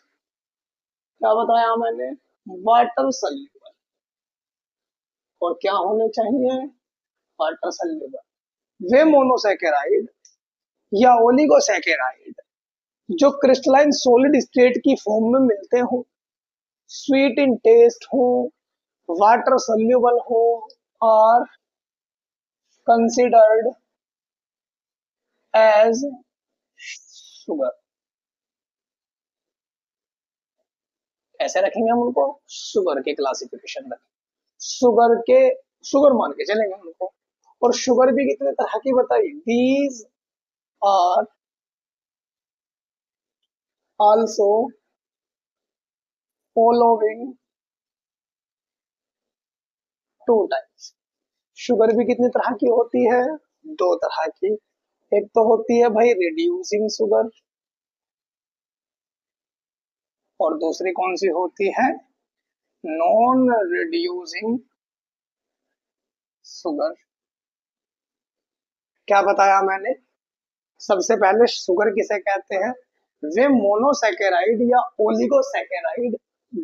क्या बताया मैंने, वाटर सल्यूबल। और क्या होने चाहिए, वाटर सल्यूबल। वे मोनोसेकेराइड या ओलिगोसेकेराइड जो क्रिस्टलाइन सॉलिड स्टेट की फॉर्म में मिलते हो, स्वीट इन टेस्ट हो, वाटर सल्यूबल हो, और कंसिडर्ड एज शुगर। ऐसे रखेंगे हम उनको, शुगर के क्लासिफिकेशन रखेंगे, शुगर के, शुगर मान के चलेंगे उनको। और शुगर भी कितने तरह की बताई, these are also following two types. Sugar भी कितनी तरह की होती है, दो तरह की। एक तो होती है भाई रिड्यूसिंग शुगर, और दूसरी कौन सी होती है, नॉन रिड्यूसिंग शुगर। क्या बताया मैंने, सबसे पहले शुगर किसे कहते हैं, वे मोनोसैकेराइड या ओलिगोसैकेराइड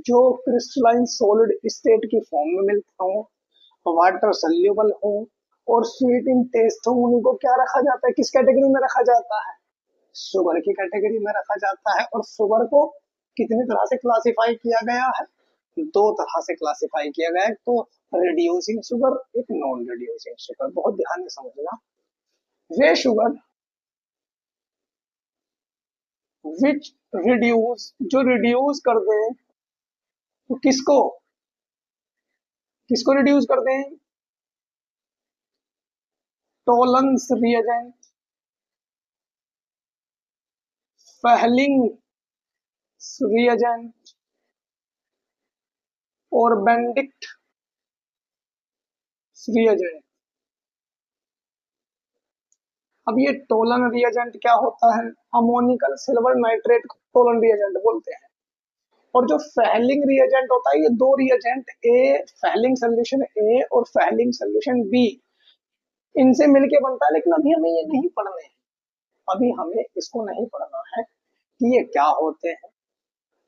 जो क्रिस्टलाइन सॉलिड स्टेट की फॉर्म में मिलते हो, वाटर सल्यूबल हो, और स्वीट इन टेस्ट हो, उनको क्या रखा जाता है, किस कैटेगरी में रखा जाता है, शुगर की कैटेगरी में रखा जाता है। और शुगर को कितनी तरह से क्लासिफाई किया गया है, दो तरह से क्लासिफाई किया गया है, तो रिड्यूसिंग शुगर, एक नॉन रिड्यूसिंग शुगर। बहुत ध्यान से समझना, वे शुगर विच रिड्यूस, जो रिड्यूस कर दे, तो किसको, किसको रिड्यूस कर दें, टोलेंस रिएजेंट, फेहलिंग रिएजेंट, और बेंडिक्ट रिएजेंट। अब ये टोलन रिएजेंट क्या होता है, अमोनिकल सिल्वर नाइट्रेट को टोलन रिएजेंट बोलते हैं। और जो फेहलिंग रिएजेंट होता है, ये दो reagent A, Fehling solution A और फेहलिंग सोल्यूशन बी, इनसे मिलके बनता है। लेकिन अभी हमें ये नहीं पढ़ना है, अभी हमें इसको नहीं पढ़ना है कि ये क्या होते हैं,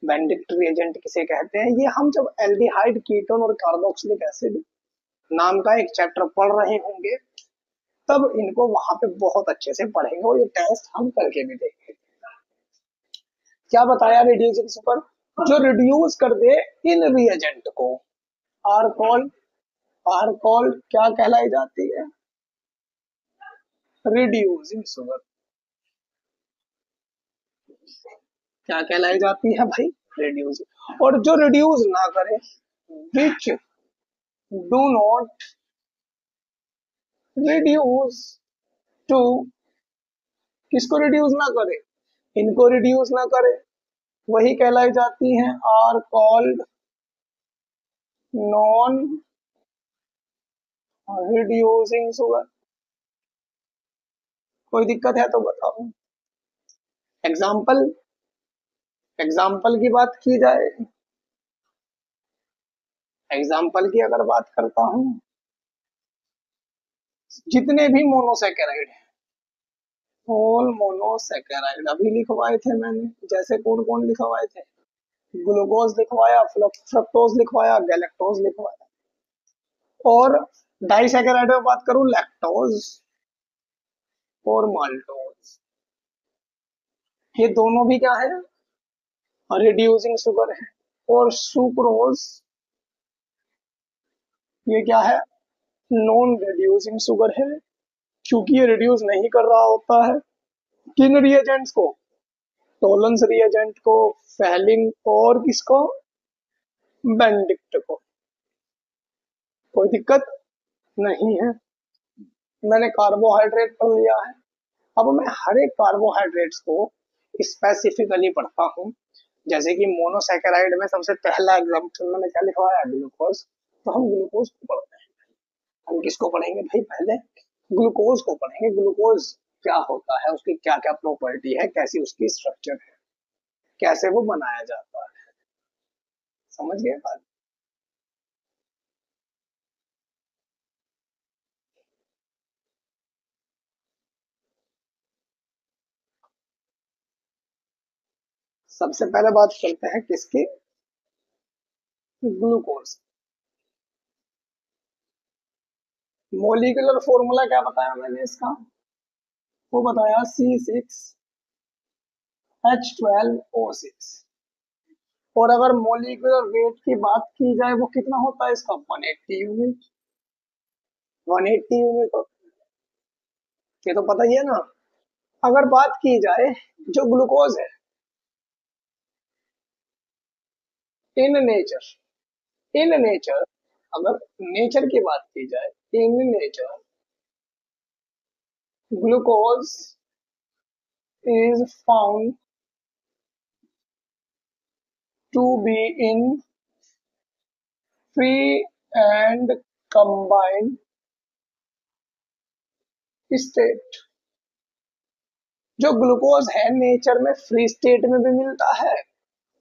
बेंडिक्ट रिएजेंट किसे कहते हैं। ये हम जब एल्डिहाइड कीटोन और कार्बोक्सिलिक एसिड नाम का एक चैप्टर पढ़ रहे होंगे, तब इनको वहां पे बहुत अच्छे से पढ़ेंगे, और ये टेस्ट हम करके भी देखेंगे। क्या बताया रिड्यूसिंग सुपर, जो रिड्यूस कर दे इन रिएजेंट को, आर कॉल्ड, आर कॉल्ड क्या कहलाई जाती है, रिड्यूसिंग शुगर। क्या कहलाई जाती है भाई, रिड्यूसिंग। और जो रिड्यूस ना करे, which do not reduce to, किसको रिड्यूस ना करे, इनको रिड्यूस ना करे, वही कहलाई जाती हैं, are called non reducing sugar. कोई दिक्कत है तो बताओ, एग्जाम्पल, एग्जाम्पल की बात की जाए, एग्जाम्पल की अगर बात करता हूं, जितने भी मोनोसेकेराइड हैं, ऑल मोनोसेकेराइड अभी लिखवाए थे मैंने, जैसे कौन कौन लिखवाए थे, ग्लूकोज लिखवाया, फ्रक्टोज लिखवाया, गैलेक्टोज लिखवाया। और डाइसेकेराइड में बात करूं, लैक्टोज और माल्टोज, ये दोनों भी क्या है, रिड्यूसिंग शुगर है। और सुक्रोज, ये क्या है, नॉन रिड्यूसिंग शुगर है, क्योंकि ये रिड्यूस नहीं कर रहा होता है किन रिएजेंट्स को, टोलेंस रिएजेंट को, फेलिंग, और किसको, बेंडिक्ट को। कोई दिक्कत नहीं है, मैंने कार्बोहाइड्रेट पढ़ लिया है। अब मैं हर एक कार्बोहाइड्रेट्स को स्पेसिफिकली पढ़ता हूँ। जैसे कि मोनोसैकेराइड में सबसे पहला एग्जाम्पल मैंने क्या लिखवाया, ग्लूकोज, तो हम ग्लूकोज को पढ़ते हैं। हम किसको पढ़ेंगे भाई, पहले ग्लूकोज को पढ़ेंगे। ग्लूकोज क्या होता है, उसकी क्या क्या प्रॉपर्टी है, कैसी उसकी स्ट्रक्चर है, कैसे वो बनाया जाता है, समझ गए बात। सबसे पहले बात करते हैं किसकी, ग्लूकोज। मोलिकुलर फॉर्मूला क्या बताया मैंने इसका, वो बताया C6H12O6। और अगर मोलिकुलर वेट की बात की जाए वो कितना होता है इसका, 180 यूनिट। 180 यूनिट ये तो पता ही है ना। अगर बात की जाए जो ग्लूकोज है इन नेचर, इन नेचर, अगर नेचर की बात की जाए, in nature glucose is found to be in free and combined state. जो ग्लूकोज है नेचर में फ्री स्टेट में भी मिलता है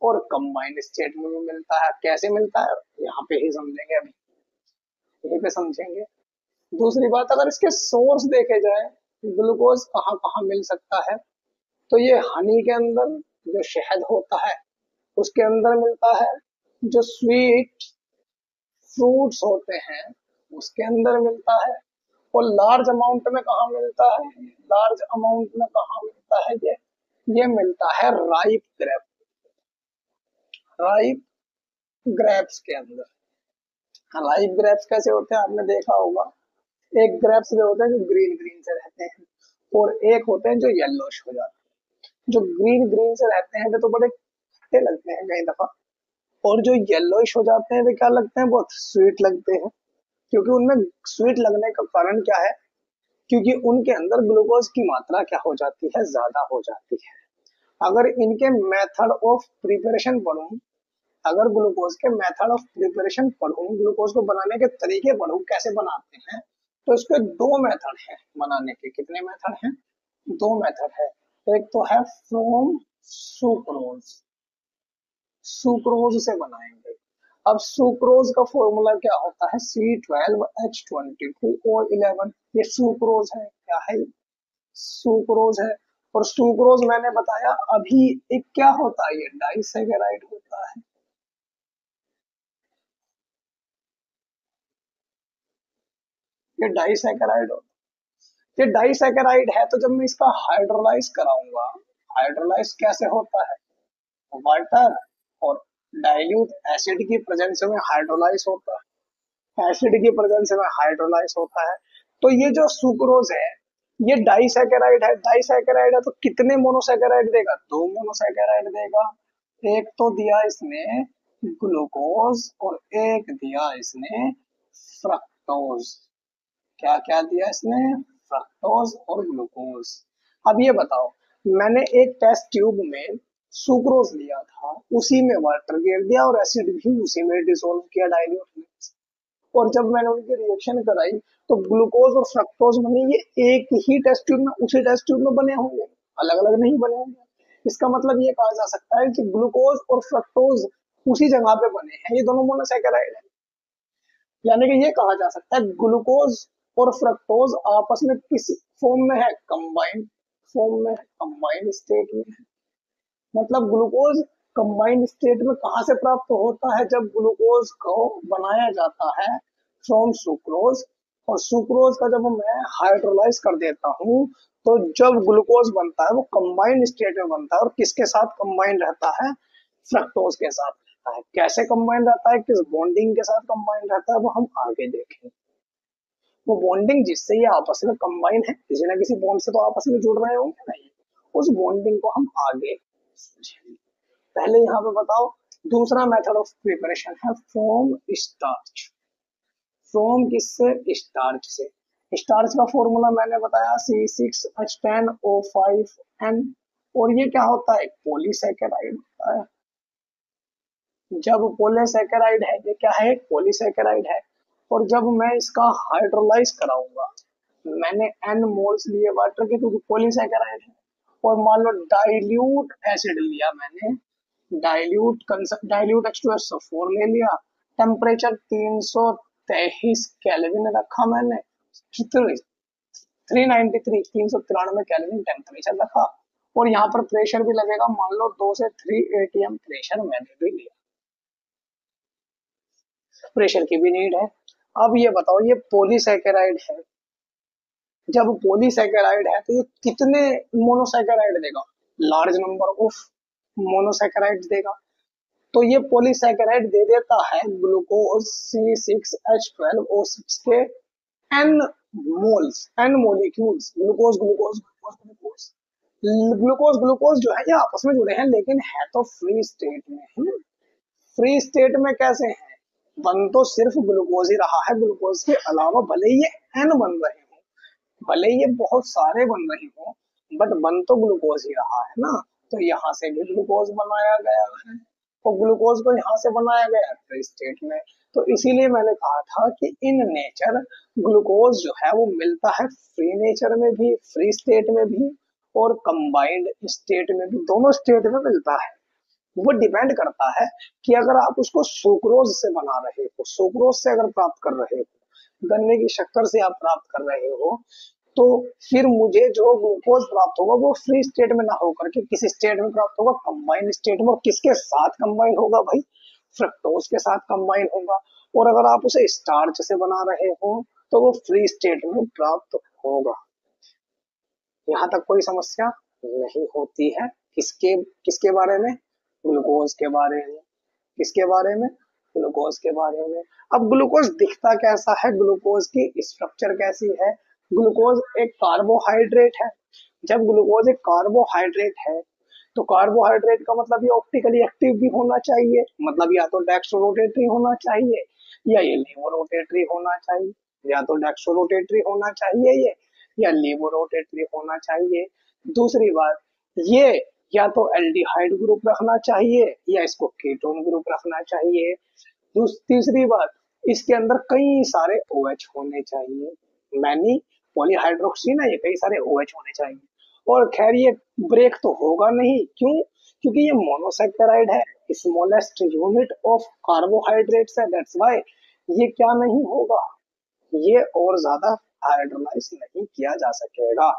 और कंबाइंड स्टेट में भी मिलता है। कैसे मिलता है यहाँ पे ही समझेंगे, अभी यहीं पे समझेंगे। दूसरी बात, अगर इसके सोर्स देखे जाए ग्लूकोज कहाँ कहाँ मिल सकता है, तो ये हनी के अंदर, जो शहद होता है उसके अंदर मिलता है, जो स्वीट फ्रूट्स होते हैं उसके अंदर मिलता है, और लार्ज अमाउंट में कहाँ मिलता है, लार्ज अमाउंट में कहाँ मिलता है ये मिलता है राइप ग्रेप, राइप ग्रेप्स के अंदर। हाँ, राइप ग्रेप्स कैसे होते हैं आपने देखा होगा, एक ग्रेप्स जो होते हैं जो ग्रीन ग्रीन से रहते हैं और एक होते हैं जो येलोश हो जाते हैं। जो ग्रीन ग्रीन से रहते हैं वे तो बड़े खट्टे लगते हैं कई दफा, और जो येलोइश हो जाते हैं वे क्या लगते हैं, बहुत स्वीट लगते हैं। क्योंकि उनमें स्वीट लगने का कारण क्या है, क्योंकि उनके अंदर ग्लूकोज की मात्रा क्या हो जाती है, ज्यादा हो जाती है। अगर इनके मेथड ऑफ प्रिपरेशन पढ़ूं, अगर ग्लूकोज के मेथड ऑफ प्रिपरेशन पढ़ूं, ग्लूकोज को बनाने के तरीके पढ़ूं कैसे बनाते हैं, तो इसके दो मेथड हैं बनाने के। कितने मेथड हैं, दो मेथड है। एक तो है फ्रॉम सुक्रोज, सुक्रोज से बनाएंगे। अब सुक्रोज का फॉर्मूला क्या होता है, C12H22O11। ये सुक्रोज है, क्या है, सुक्रोज है। और सुक्रोज मैंने बताया अभी एक क्या होता है, ये डाइसैकेराइड होता है। ये डाइसैकेराइड होता है, ये डाइसैकेराइड है। तो जब मैं इसका हाइड्रोलाइज कराऊंगा, हाइड्रोलाइज कैसे होता है, वाटर और डाइल्यूट एसिड की प्रेजेंस में हाइड्रोलाइज होता है, एसिड की प्रेजेंस में हाइड्रोलाइज होता है। तो ये जो सुक्रोज है ये डाइसैकेराइड है, डाइसैकेराइड है तो कितने मोनोसैकेराइड देगा, दो मोनोसैकेराइड देगा। एक तो दिया इसने ग्लूकोज और एक दिया इसने फ्रक्टोज। क्या क्या दिया इसने, फ्रक्टोज और ग्लूकोज। अब ये बताओ, मैंने एक टेस्ट ट्यूब में सुक्रोज लिया था, उसी में वाटर गिर दिया और एसिड भी उसी में डिसोल्व किया डाइल्यूट में, और जब मैंने उनकी रिएक्शन कराई तो ग्लूकोज और फ्रक्टोज बने। ये एक ही टेस्ट ट्यूब में, उसी टेस्ट ट्यूब में बने होंगे, अलग अलग नहीं बने होंगे। इसका मतलब ये कहा जा सकता है कि ग्लूकोज और फ्रक्टोज उसी जगह पे बने हैं, ये दोनों मोनोसैकेराइड है। यानी कि ये कहा जा सकता है ग्लूकोज और फ्रक्टोज आपस में किस फॉर्म में है, कंबाइंड फॉर्म में है, कंबाइंड स्टेट में है। मतलब ग्लूकोज कंबाइंड स्टेट में कहाँ से प्राप्त होता है, जब ग्लूकोज को बनाया जाता है फ्रॉम सुक्रोज, और सुक्रोज का जब मैं हाइड्रोलाइज कर देता हूँ तो जब ग्लूकोज बनता है वो कंबाइंड स्टेट में बनता है, और किसके साथ कंबाइंड रहता है, फ्रक्टोज के साथ रहता है। कैसे कंबाइंड रहता है, किस बॉन्डिंग के साथ कंबाइंड रहता है, वो हम आगे देखेंगे। वो बॉन्डिंग जिससे ये आपस में कंबाइन है, किसी ना किसी बॉन्ड से तो आपस में जुड़ रहे होंगे नहीं, उस बॉन्डिंग को हम आगे समझेंगे। पहले यहाँ पे बताओ, दूसरा मेथड ऑफ प्रिपरेशन है फ्रॉम स्टार्च। फ्रॉम किससे, स्टार्च से। स्टार्च का फॉर्मूला मैंने बताया C6H10O5N। और ये क्या होता है, पॉलीसैकेराइड होता है। जब पॉलीसैकेराइड है, ये क्या है, पॉलीसैकेराइड है। और जब मैं इसका हाइड्रोलाइज कराऊंगा, मैंने N मोल्स लिए वाटर के क्योंकि पॉलीसैकेराइड है, और मान लो डाइल्यूट एसिड लिया मैंने, डाइल्यूट H2SO4 ले लिया, टेम्परेचर 323 केल्विन रखा मैंने, 393 393 केल्विन टेम्परेचर रखा, और यहाँ पर प्रेशर भी लगेगा, मान लो 2 से 3 atm प्रेशर मैंने भी लिया, प्रेशर की भी नीड है। अब ये बताओ, ये पॉलीसैकेराइड है, जब पॉलीसैकेराइड है तो ये कितने मोनोसैकेराइड देगा? लार्ज नंबर ऑफ मोनोसैकेराइड देगा। तो ये पॉलीसैकेराइड दे देता है ग्लूकोज C6H12O6 के n moles, n molecules, glucose glucose glucose glucose. Glucose glucose जो है ये आपस में जुड़े हैं, लेकिन है तो फ्री स्टेट में ही। फ्री स्टेट में कैसे है? बन तो सिर्फ ग्लूकोज ही रहा है, ग्लूकोज के अलावा भले ही ये एन बन रहे हो, भले ही ये बहुत सारे बन रहे हो, बट बन तो ग्लूकोज ही रहा है ना। तो यहाँ से भी ग्लूकोज बनाया गया है, तो ग्लूकोज को यहाँ से बनाया गया है फ्री स्टेट में। तो इसीलिए मैंने कहा था कि इन नेचर ग्लूकोज जो है वो मिलता है फ्री नेचर में भी, फ्री स्टेट में भी, और कंबाइंड स्टेट में भी, दोनों स्टेट में मिलता है। वो डिपेंड करता है कि अगर आप उसको सुक्रोज से बना रहे हो, सुक्रोज से अगर प्राप्त कर रहे हो, गन्ने की शक्कर से आप प्राप्त कर रहे हो, तो फिर मुझे जो ग्लूकोज प्राप्त होगा वो फ्री स्टेट में ना होकर के किस स्टेट में प्राप्त होगा? कंबाइन स्टेट में। किसके साथ कंबाइन होगा भाई? फ्रक्टोज के साथ कंबाइन होगा। और अगर आप उसे स्टार्च से बना रहे हो तो वो फ्री स्टेट में प्राप्त होगा। यहाँ तक कोई समस्या नहीं होती है। किसके किसके बारे में? ग्लूकोज के बारे में। किसके बारे में? ग्लूकोज के बारे में। अब ग्लूकोज दिखता कैसा है? ग्लूकोज की स्ट्रक्चर कैसी है? ग्लूकोज एक कार्बोहाइड्रेट है। जब ग्लूकोज एक कार्बोहाइड्रेट है तो कार्बोहाइड्रेट का मतलब ये ऑप्टिकली एक्टिव भी होना चाहिए, मतलब या तो डेक्स्ट्रोरोटेटरी होना चाहिए या ये लीवोरोटेटरी होना चाहिए, या तो डेक्स्ट्रोरोटेटरी होना चाहिए ये, या लीवोरोटेटरी होना चाहिए। दूसरी बात, ये या तो एल्डिहाइड ग्रुप रखना चाहिए या इसको कीटोन ग्रुप रखना चाहिए। तीसरी बात, इसके अंदर कई सारे OH होने चाहिए, मैनी पॉलीहाइड्रोक्सी ना, ये कई सारे OH होने चाहिए। और खैर ये ब्रेक तो होगा नहीं, क्यों? क्योंकि ये मोनोसैकेराइड है, स्मॉलेस्ट यूनिट ऑफ कार्बोहाइड्रेट्स है, दैट्स व्हाई ये क्या नहीं होगा, ये और ज्यादा हाइड्रोलाइज नहीं किया जा सकेगा।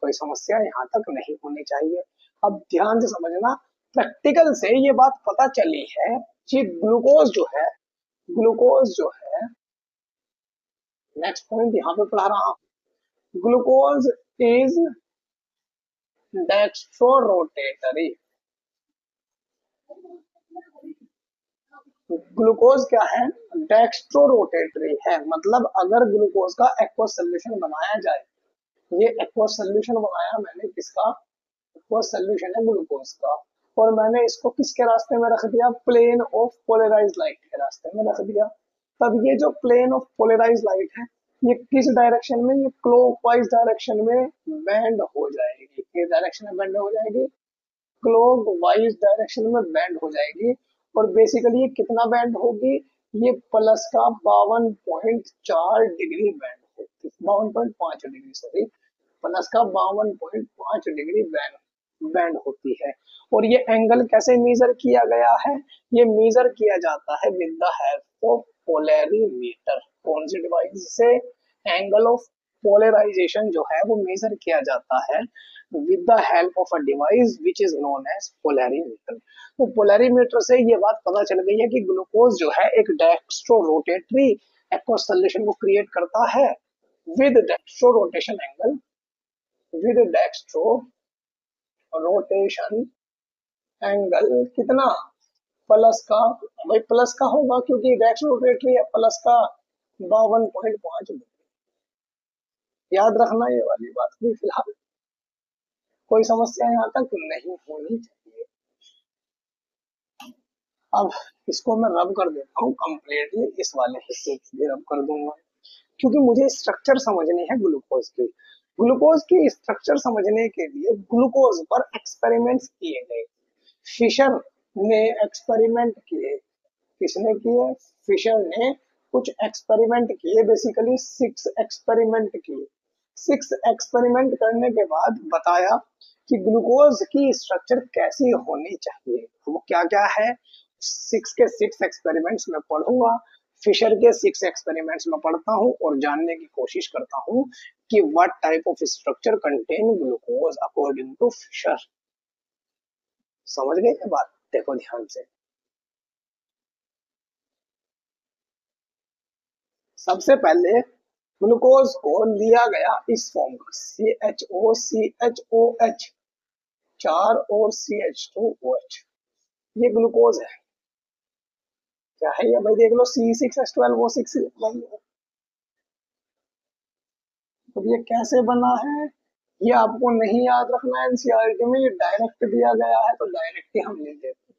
कोई समस्या यहाँ तक नहीं होनी चाहिए। अब ध्यान से समझना, प्रैक्टिकल से ये बात पता चली है कि ग्लूकोज जो है, ग्लूकोज जो है, नेक्स्ट पॉइंट यहाँ पे पढ़ा रहा हूँ, ग्लूकोज इज डेक्स्ट्रोरोटेटरी। ग्लूकोज क्या है? डेक्स्ट्रोरोटेटरी है। मतलब अगर ग्लूकोज का एक्वस सोल्यूशन बनाया जाए, ये एक्वस सोल्यूशन बनाया मैंने किसका? एक्वस सोल्यूशन है ग्लूकोज का, और मैंने इसको किसके रास्ते में रख दिया? प्लेन ऑफ पोलराइज लाइट के रास्ते में रख दिया। तब ये जो प्लेन ऑफ पोलराइज लाइट है, ये किस डायरेक्शन में? ये क्लॉकवाइज डायरेक्शन में बेंड हो जाएगी। किस डायरेक्शन में बेंड हो जाएगी? क्लॉकवाइज डायरेक्शन में बेंड हो जाएगी। और बेसिकली ये कितना बेंड होगी? ये प्लस का 52.4 डिग्री बेंड होगी, 52.5 डिग्री, सॉरी, प्लस का 52.5 डिग्री बैंड होती है। और ये एंगल कैसे मेजर किया गया है? ये मेजर किया जाता है with the help of polarimeter. कौन सी डिवाइस से एंगल ऑफ पोलराइजेशन जो है वो मेजर किया जाता है? With the help of a device which is known as polarimeter. तो पोलैरीमीटर से ये बात पता चल गई है कि ग्लूकोज जो है एक डेक्स्ट्रोरोटेटरी एक्वस सॉल्यूशन को क्रिएट करता है with dextro rotation angle, with dextro rotation angle कितना? प्लस का, भाई प्लस का होगा क्योंकि डेक्स्ट्रो रोटेटरी है, प्लस का 52.5 डिग्री। याद रखना ये वाली बात भी। फिलहाल कोई समस्या यहाँ तक नहीं होनी चाहिए। अब इसको मैं रब कर देता हूँ कंप्लीटली, इस वाले हिस्से की भी रब कर दूंगा, क्योंकि मुझे स्ट्रक्चर समझनी है ग्लूकोज की। ग्लूकोज की स्ट्रक्चर समझने के लिए ग्लूकोज पर एक्सपेरिमेंट्स किए गए। फिशर ने एक्सपेरिमेंट किए। किसने किए? फिशर ने कुछ एक्सपेरिमेंट किए, बेसिकली 6 एक्सपेरिमेंट किए। 6 एक्सपेरिमेंट करने के बाद बताया कि ग्लूकोज की स्ट्रक्चर कैसी होनी चाहिए। वो क्या क्या है, 6 के 6 एक्सपेरिमेंट्स में पढ़ूंगा, फिशर के 6 एक्सपेरिमेंट्स में पढ़ता हूँ और जानने की कोशिश करता हूँ कि what type of structure contain glucose according to Fisher. समझ गए ये बात? देखो ध्यान से। सबसे पहले ग्लूकोज को लिया गया इस फॉर्म का CHO चार और CH2OH, ये ग्लूकोज है। क्या है ये भाई? देख लो C6H12O6। तो ये कैसे बना है ये आपको नहीं याद रखना है, एनसीईआरटी में ये डायरेक्ट दिया गया है तो डायरेक्ट ही हम ले लेते हैं।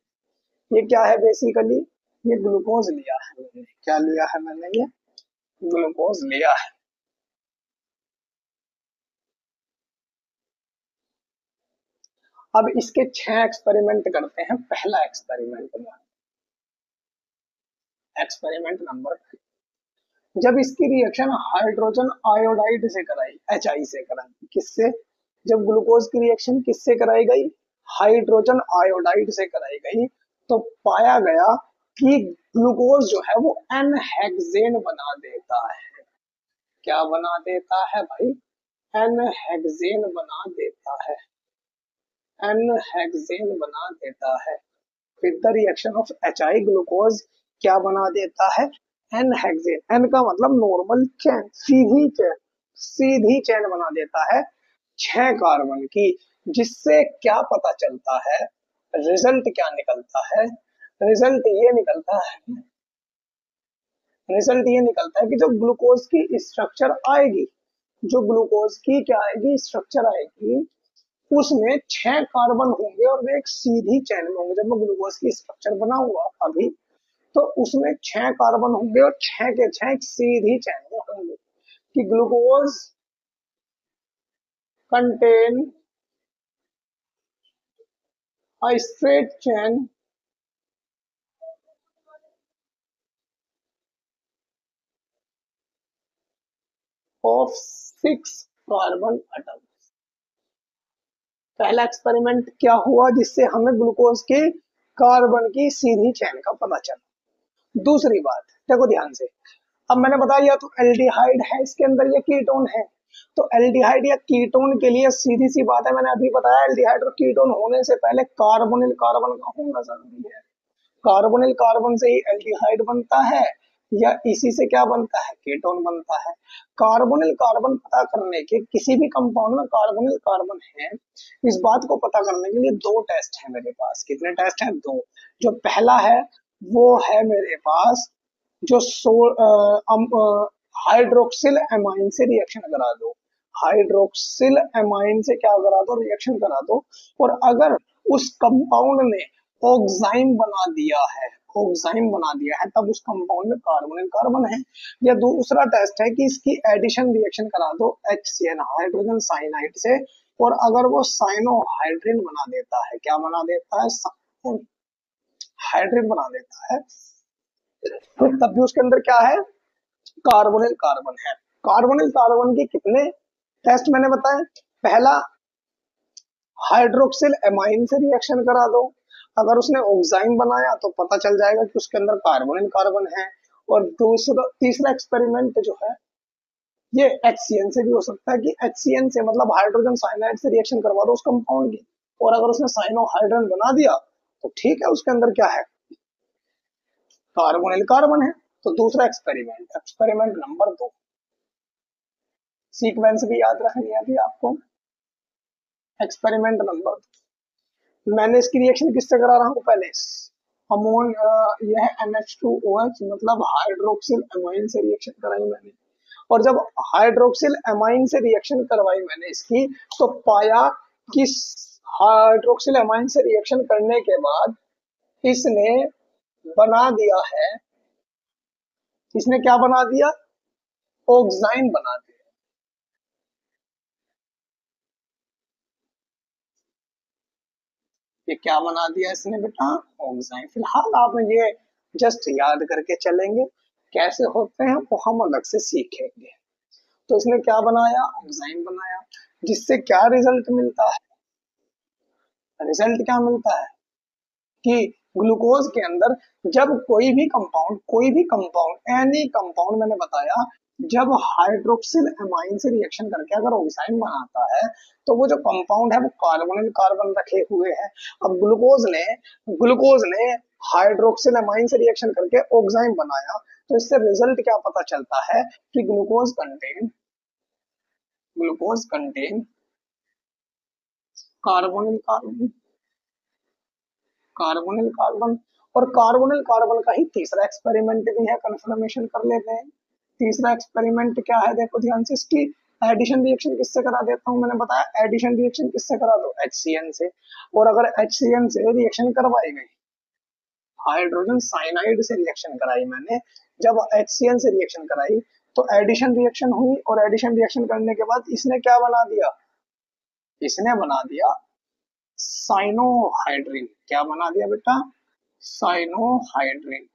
ये क्या है बेसिकली? ये ग्लूकोज लिया है मैंने। क्या लिया है मैंने? ये ग्लूकोज लिया है। अब इसके 6 एक्सपेरिमेंट करते हैं। पहला एक्सपेरिमेंट में, एक्सपेरिमेंट नंबर, जब इसकी रिएक्शन हाइड्रोजन आयोडाइड से कराई, HI से कराई। किससे? जब ग्लूकोज की रिएक्शन किससे कराई गई? हाइड्रोजन आयोडाइड से कराई गई। तो पाया गया कि ग्लूकोज जो है वो एन हेक्सेन बना देता है। क्या बना देता है भाई? एन हेक्सेन बना देता है। एन हेक्सेन बना देता है। With the reaction of HI, glucose क्या बना देता है? N hexane. एन का मतलब नॉर्मल चेन, सीधी चेन, सीधी चेन बना देता है 6 कार्बन की। जिससे क्या पता चलता है? रिजल्ट क्या निकलता है? रिजल्ट ये निकलता है, रिजल्ट ये निकलता है कि जो ग्लूकोज की स्ट्रक्चर आएगी, जो ग्लूकोज की क्या आएगी? स्ट्रक्चर आएगी, उसमें 6 कार्बन होंगे और वे एक सीधी चेन में होंगे। जब मैं ग्लूकोज की स्ट्रक्चर बनाऊंगा अभी, तो उसमें 6 कार्बन होंगे और 6 के 6 एक सीधी चेन में होंगे। कि glucose contain a straight chain of 6 carbon atom. पहला एक्सपेरिमेंट क्या हुआ जिससे हमें ग्लूकोज के कार्बन की सीधी चेन का पता चला। दूसरी बात देखो ध्यान से। अब मैंने बताया तो एल्डिहाइड है इसके अंदर, ये कीटोन है। तो एल्डिहाइड या कीटोन के लिए सीधी सी बात है, मैंने अभी बताया एल्डिहाइड और कीटोन होने से पहले कार्बोनिल कार्बन का होना जरूरी है। कार्बोनिल कार्बन से ही एल्डिहाइड बनता है या इसी से क्या बनता है? कीटोन बनता है। कार्बोनिल कार्बन पता करने के, किसी भी कंपाउंड में कार्बोनिल कार्बन है, इस बात को पता करने के लिए 2 टेस्ट है मेरे पास। कितने टेस्ट हैं? 2। जो पहला है वो है मेरे पास जो हाइड्रोक्सिल एमाइन से रिएक्शन करा दो। हाइड्रोक्सिल एमाइन से क्या करा दो? रिएक्शन करा दो। और अगर उस कंपाउंड ने ऑक्साइम बना दिया है, ऑक्साइम बना दिया है, तब उस कंपाउंड में कार्बोनिल कार्बन है। या दूसरा टेस्ट है कि इसकी एडिशन रिएक्शन करा दो HCN हाइड्रोजन साइनाइड से, और अगर वो साइनोहाइड्रिन बना देता है, क्या बना देता है? हाइड्रिन बना देता है, तो तब भी उसके अंदर क्या है? कार्बोनिल कार्बन है। कार्बोनिल कार्बन के कितने टेस्ट मैंने बताए? पहला, हाइड्रोक्सिल एमाइन से रिएक्शन करा दो। अगर उसने ऑक्साइम बनाया तो पता चल जाएगा कि उसके अंदर कार्बोनिल कार्बन है। और तीसरा एक्सपेरिमेंट जो है ये HCN से भी हो सकता है कि HCN से मतलब हाइड्रोजन साइनाइड से रिएक्शन करवा दो उस कंपाउंड की, और अगर उसने साइनोहाइड्रिन बना दिया तो ठीक है, उसके अंदर क्या है? कार्बोनिल कार्बन है। तो दूसरा एक्सपेरिमेंट, एक्सपेरिमेंट नंबर 2, सीक्वेंस भी याद रखनी है अभी आपको। एक्सपेरिमेंट नंबर 2, मैंने इसकी रिएक्शन किससे करा रहा हूँ? पहले अमोन, यह है NH2OH, मतलब हाइड्रोक्सिल एमाइन से रिएक्शन कराई मैंने। और जब हाइड्रोक्सिल एमाइन से रिएक्शन करवाई मैंने इसकी, तो पाया कि हाइड्रोक्सिल एमाइन से रिएक्शन करने के बाद इसने बना दिया है, इसने क्या बना दिया? ऑक्साइन बना दिया। ये क्या बना दिया इसने बेटा? ऑक्साइन। फिलहाल आप ये जस्ट याद करके चलेंगे, कैसे होते हैं वो हम अलग से सीखेंगे। तो इसने क्या बनाया? ऑक्साइन बनाया। जिससे क्या रिजल्ट मिलता है? रिजल्ट क्या मिलता है कि ग्लूकोज के अंदर जब कोई भी कंपाउंड एनी कंपाउंड मैंने बताया, जब हाइड्रोक्सिल अमाइन से रिएक्शन करके अगर ऑक्साइन बनाता है तो वो जो कंपाउंड है वो कार्बोनिल कार्बन रखे हुए है। अब ग्लूकोज ने हाइड्रोक्सिल अमाइन से रिएक्शन करके ऑक्साइन बनाया, तो इससे रिजल्ट क्या पता चलता है कि glucose contain carbonyl carbon, carbonyl carbon. और कार्बोनिल कार्बन का ही तीसरा एक्सपेरिमेंट भी है, कंफर्मेशन कर लेते हैं। तीसरा एक्सपेरिमेंट क्या है, देखो ध्यान से, इसकी एडिशन रिएक्शन किससे करा देता हूँ, मैंने बताया एडिशन रिएक्शन किससे करा दो, HCN से। और अगर HCN से रिएक्शन करवाई गई, हाइड्रोजन साइनाइड से रिएक्शन कराई मैंने, जब HCN से रिएक्शन कराई तो एडिशन रिएक्शन हुई, और एडिशन रिएक्शन करने के बाद इसने क्या बना दिया, इसने बना दिया साइनोहाइड्रिन। क्या बना दिया बेटा, साइनोहाइड्रिन।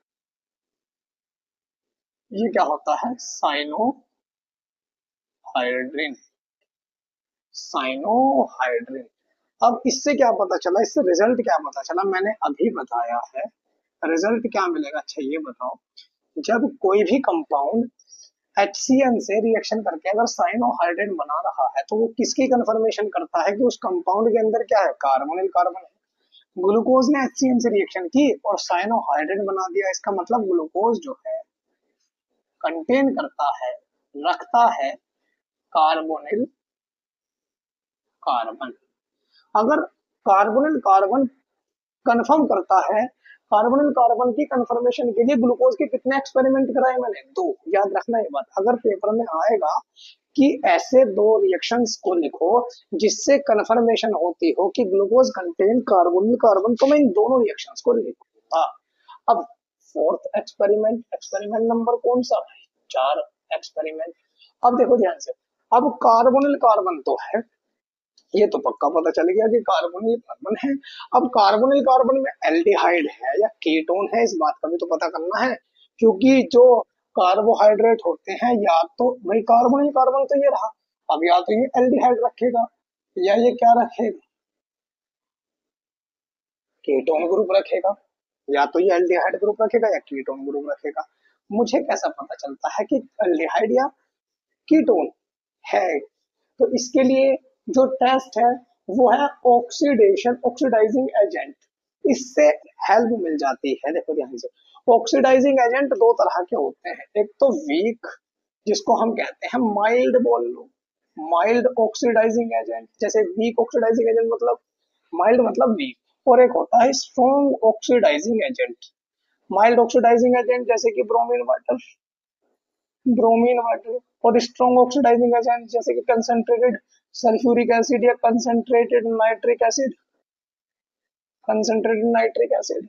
ये क्या होता है, साइनोहाइड्रिन, साइनोहाइड्रिन। अब इससे क्या पता चला, इससे रिजल्ट क्या पता चला, मैंने अभी बताया है। रिजल्ट क्या मिलेगा, अच्छा ये बताओ, जब कोई भी कंपाउंड HCN से रिएक्शन करके अगर साइनोहाइड्रिन बना रहा है तो वो किसकी कन्फर्मेशन करता है कि उस कंपाउंड के अंदर क्या है, कार्बोनिल कार्बन है। ग्लूकोज ने HCN से रिएक्शन की और साइनोहाइड्रिन बना दिया, इसका मतलब ग्लूकोज जो है कंटेन करता है, रखता है कार्बोनिल कार्बन। अगर कार्बोनिल कार्बन कंफर्म करता है, कार्बोनिल कार्बन की कंफर्मेशन के लिए ग्लूकोज के कितने एक्सपेरिमेंट कराए मैंने, 2। याद रखना ये बात, अगर पेपर में आएगा कि ऐसे 2 रिएक्शंस को लिखो जिससे कंफर्मेशन होती हो कि ग्लूकोज कंटेन कार्बोनिल कार्बन, तो मैं इन दोनों रिएक्शंस को लिखूंगा। अब फोर्थ एक्सपेरिमेंट, एक्सपेरिमेंट नंबर कौन सा है, 4 एक्सपेरिमेंट। अब देखो ध्यान से, अब कार्बोनिल कार्बन तो है, ये तो पक्का पता चल गया कि कार्बोनिल कार्बन है। अब कार्बोनिल कार्बन में एल्डिहाइड है या कीटोन है, इस बात का भी तो पता करना है, क्योंकि जो कार्बोहाइड्रेट होते हैं, या तो भाई कार्बोनिल कार्बन तो ये रहा, अब या तो ये एल्डिहाइड रखेगा या ये क्या रखेगा, कीटोन ग्रुप रखेगा, या तो ये एल्डिहाइड ग्रुप रखेगा या कीटोन ग्रुप रखेगा। मुझे कैसा पता चलता है कि एल्डिहाइड या कीटोन है, तो इसके लिए जो टेस्ट है वो है ऑक्सीडेशन, ऑक्सीडाइजिंग एजेंट, इससे हेल्प मिल जाती है। देखो ध्यान से, ऑक्सीडाइजिंग एजेंट 2 तरह के होते हैं, एक तो वीक, जिसको हम कहते हैं माइल्ड, बोल लो माइल्ड ऑक्सीडाइजिंग एजेंट, जैसे वीक ऑक्सीडाइजिंग एजेंट मतलब माइल्ड मतलब वीक। और एक होता है strong oxidizing agent. Mild oxidizing agent जैसे कि ब्रोमीन वाटर, और स्ट्रॉन्ग ऑक्सीडाइजिंग एजेंट जैसे कि कंसंट्रेटेड सल्फ्यूरिक एसिड या कंसंट्रेटेड नाइट्रिक एसिड।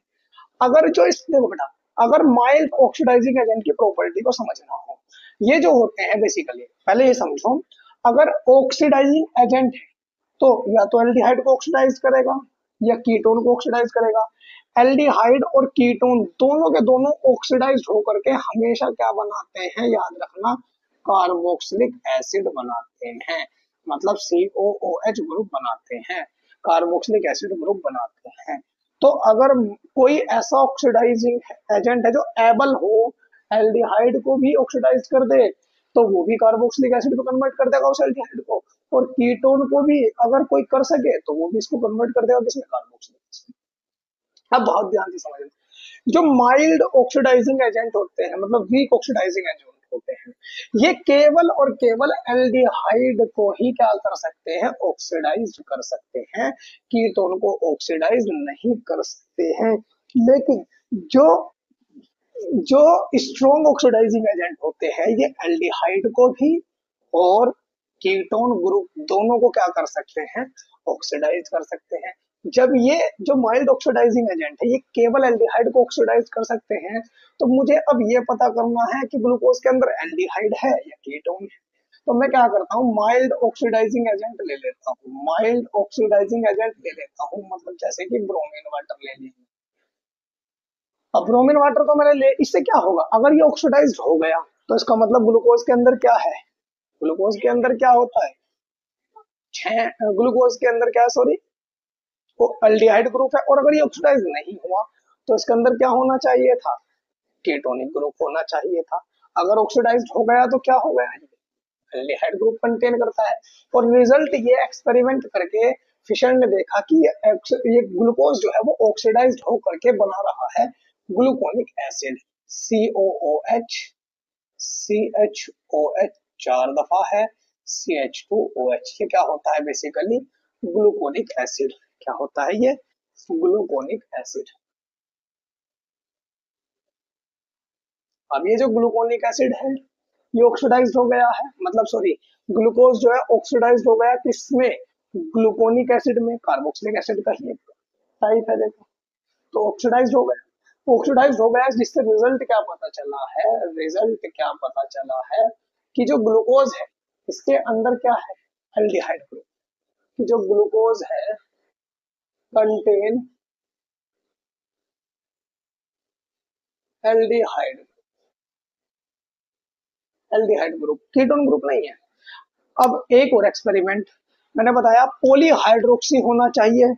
अगर जो इस देखो बेटा, अगर माइल्ड ऑक्सीडाइजिंग एजेंट की प्रॉपर्टी को समझना हो, ये जो होते हैं बेसिकली, पहले ये समझो, अगर ऑक्सीडाइजिंग एजेंट है तो या तो एल्डिहाइड को ऑक्सीडाइज करेगा या कीटोन को ऑक्सीडाइज करेगा। एल्डिहाइड और कीटोन दोनों के दोनों ऑक्सीडाइज होकर के हमेशा क्या बनाते हैं, याद रखना, कार्बोक्सिलिक एसिड बनाते हैं, मतलब COOH ग्रुप बनाते हैं, कार्बोक्सिलिक एसिड ग्रुप बनाते हैं। तो अगर कोई ऐसा ऑक्सीडाइजिंग एजेंट है जो एबल हो एल्डिहाइड को भी ऑक्सीडाइज कर दे, तो वो भी कार्बोक्सिलिक एसिड को कन्वर्ट कर देगा उस एल्डिहाइड को, और कीटोन को भी अगर कोई कर सके तो वो भी इसको कन्वर्ट कर देगा किसमें, कार्बोक्सिलिक एसिड। अब बहुत ध्यान से समझना, जो माइल्ड ऑक्सीडाइजिंग एजेंट होते हैं, मतलब वीक ऑक्सीडाइजिंग एजेंट होते हैं, ये केवल और केवल एल्डिहाइड को ही क्या कर सकते हैं, ऑक्सीडाइज कर सकते हैं, कीटोन को ऑक्सीडाइज नहीं कर सकते हैं। लेकिन जो जो स्ट्रॉन्ग ऑक्सीडाइजिंग एजेंट होते हैं, ये एल्डिहाइड को भी और कीटोन ग्रुप दोनों को क्या कर सकते हैं, ऑक्सीडाइज कर सकते हैं। जब ये जो माइल्ड ऑक्सीडाइजिंग एजेंट है ये केवल एल्डिहाइड को ऑक्सीडाइज कर सकते हैं, तो मुझे अब ये पता करना है कि ग्लूकोज के अंदर एल्डिहाइड है या कीटोन है। तो मैं क्या करता हूँ, माइल्ड ऑक्सीडाइजिंग एजेंट ले लेता हूँ, माइल्ड ऑक्सीडाइजिंग एजेंट ले लेता हूँ, मतलब जैसे कि ब्रोमीन वाटर ले लिया। अब ब्रोमीन वाटर को मैंने ले, इससे क्या होगा, अगर ये ऑक्सीडाइज हो गया तो इसका मतलब ग्लूकोज के अंदर क्या है, ग्लूकोज के अंदर क्या होता है, ग्लूकोज के अंदर क्या है, सॉरी, वो एल्डिहाइड ग्रुप है। और अगर ये ऑक्सीडाइज नहीं हुआ तो इसके अंदर क्या होना चाहिए था, कीटोनिक ग्रुप होना चाहिए था। अगर ऑक्सीडाइज्ड हो गया तो क्या हो गया, एल्डिहाइड ग्रुप कंटेन करता है। और रिजल्ट ये एक्सपेरिमेंट करके फिशर ने देखा कि ये ग्लूकोज जो है वो ऑक्सीडाइज्ड होकर के बना रहा है ग्लूकोनिक एसिड, COOH, CHOH 4 दफा है, CH2OH। ये क्या होता है बेसिकली, ग्लूकोनिक एसिड। क्या होता है ये, ग्लूकोनिक एसिड। अब ये जो ग्लूकोनिक एसिड है ये ऑक्सीडाइज्ड हो गया है, मतलब सॉरी, ग्लूकोज जो है ऑक्सीडाइज्ड हो गया किसमें, ग्लूकोनिक एसिड में। कार्बोक्सिलिक एसिड का ही टाइप है देखो। तो ऑक्सीडाइज्ड हो गया, ऑक्सीडाइज्ड हो गया, जिससे रिजल्ट क्या पता चला है, रिजल्ट क्या पता चला है कि जो ग्लूकोज है इसके अंदर क्या है, एल्डिहाइड ग्रुप। कि जो ग्लूकोज है contain aldehyde, aldehyde group, ketone group नहीं है। अब एक और एक्सपेरिमेंट, मैंने बताया पॉलीहाइड्रोक्सी होना चाहिए।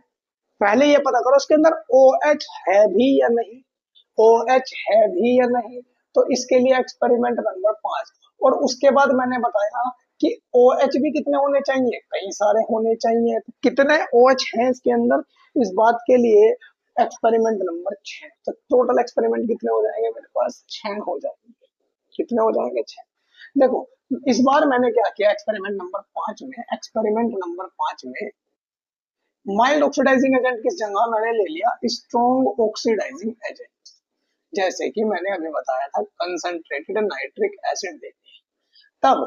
पहले ये पता करो इसके अंदर OH है भी या नहीं, OH है भी या नहीं। तो इसके लिए एक्सपेरिमेंट नंबर 5। और उसके बाद मैंने बताया कि OH भी कितने होने चाहिए, कई सारे होने चाहिए। तो कितने OH हैं इसके अंदर, इस बात के लिए एक्सपेरिमेंट नंबर 6। तो टोटल एक्सपेरिमेंट कितने हो जाएंगे मेरे पास, 6 हो जाएंगे। कितने हो जाएंगे, 6। देखो इस बार मैंने क्या किया, एक्सपेरिमेंट नंबर पांच में माइल्ड ऑक्सीडाइजिंग एजेंट किस जगह मैंने ले लिया, स्ट्रॉन्ग ऑक्सीडाइजिंग एजेंट। जैसे कि मैंने अभी बताया था कंसंट्रेटेड नाइट्रिक एसिड देते। तब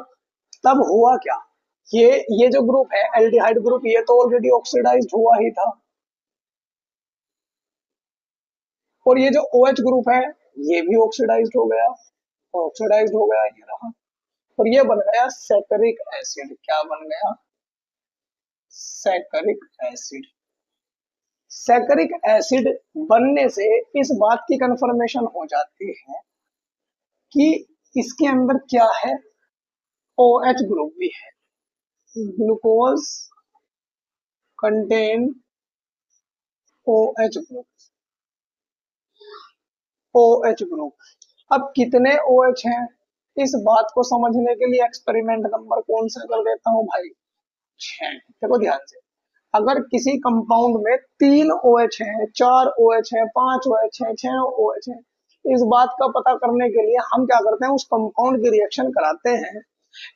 तब हुआ क्या, ये जो ग्रुप है एल्डिहाइड ग्रुप, ये तो ऑलरेडी ऑक्सीडाइज्ड हुआ ही था। और ये जो OH ग्रुप है ये भी ऑक्सीडाइज्ड हो गया, ऑक्सीडाइज्ड हो गया ये रहा। और ये बन गया सैकरिक एसिड। क्या बन गया, सैकरिक एसिड। सैकरिक एसिड बनने से इस बात की कंफर्मेशन हो जाती है कि इसके अंदर क्या है, OH ग्रुप भी है। Glucose contain OH group, OH group. अब कितने OH हैं, इस बात को समझने के लिए एक्सपेरिमेंट नंबर कौन सा कर देता हूं भाई, 6। देखो ध्यान से, अगर किसी कंपाउंड में 3 OH है, 4 OH है, 5 OH है, 6 OH है, इस बात का पता करने के लिए हम क्या करते हैं, उस कंपाउंड की रिएक्शन कराते हैं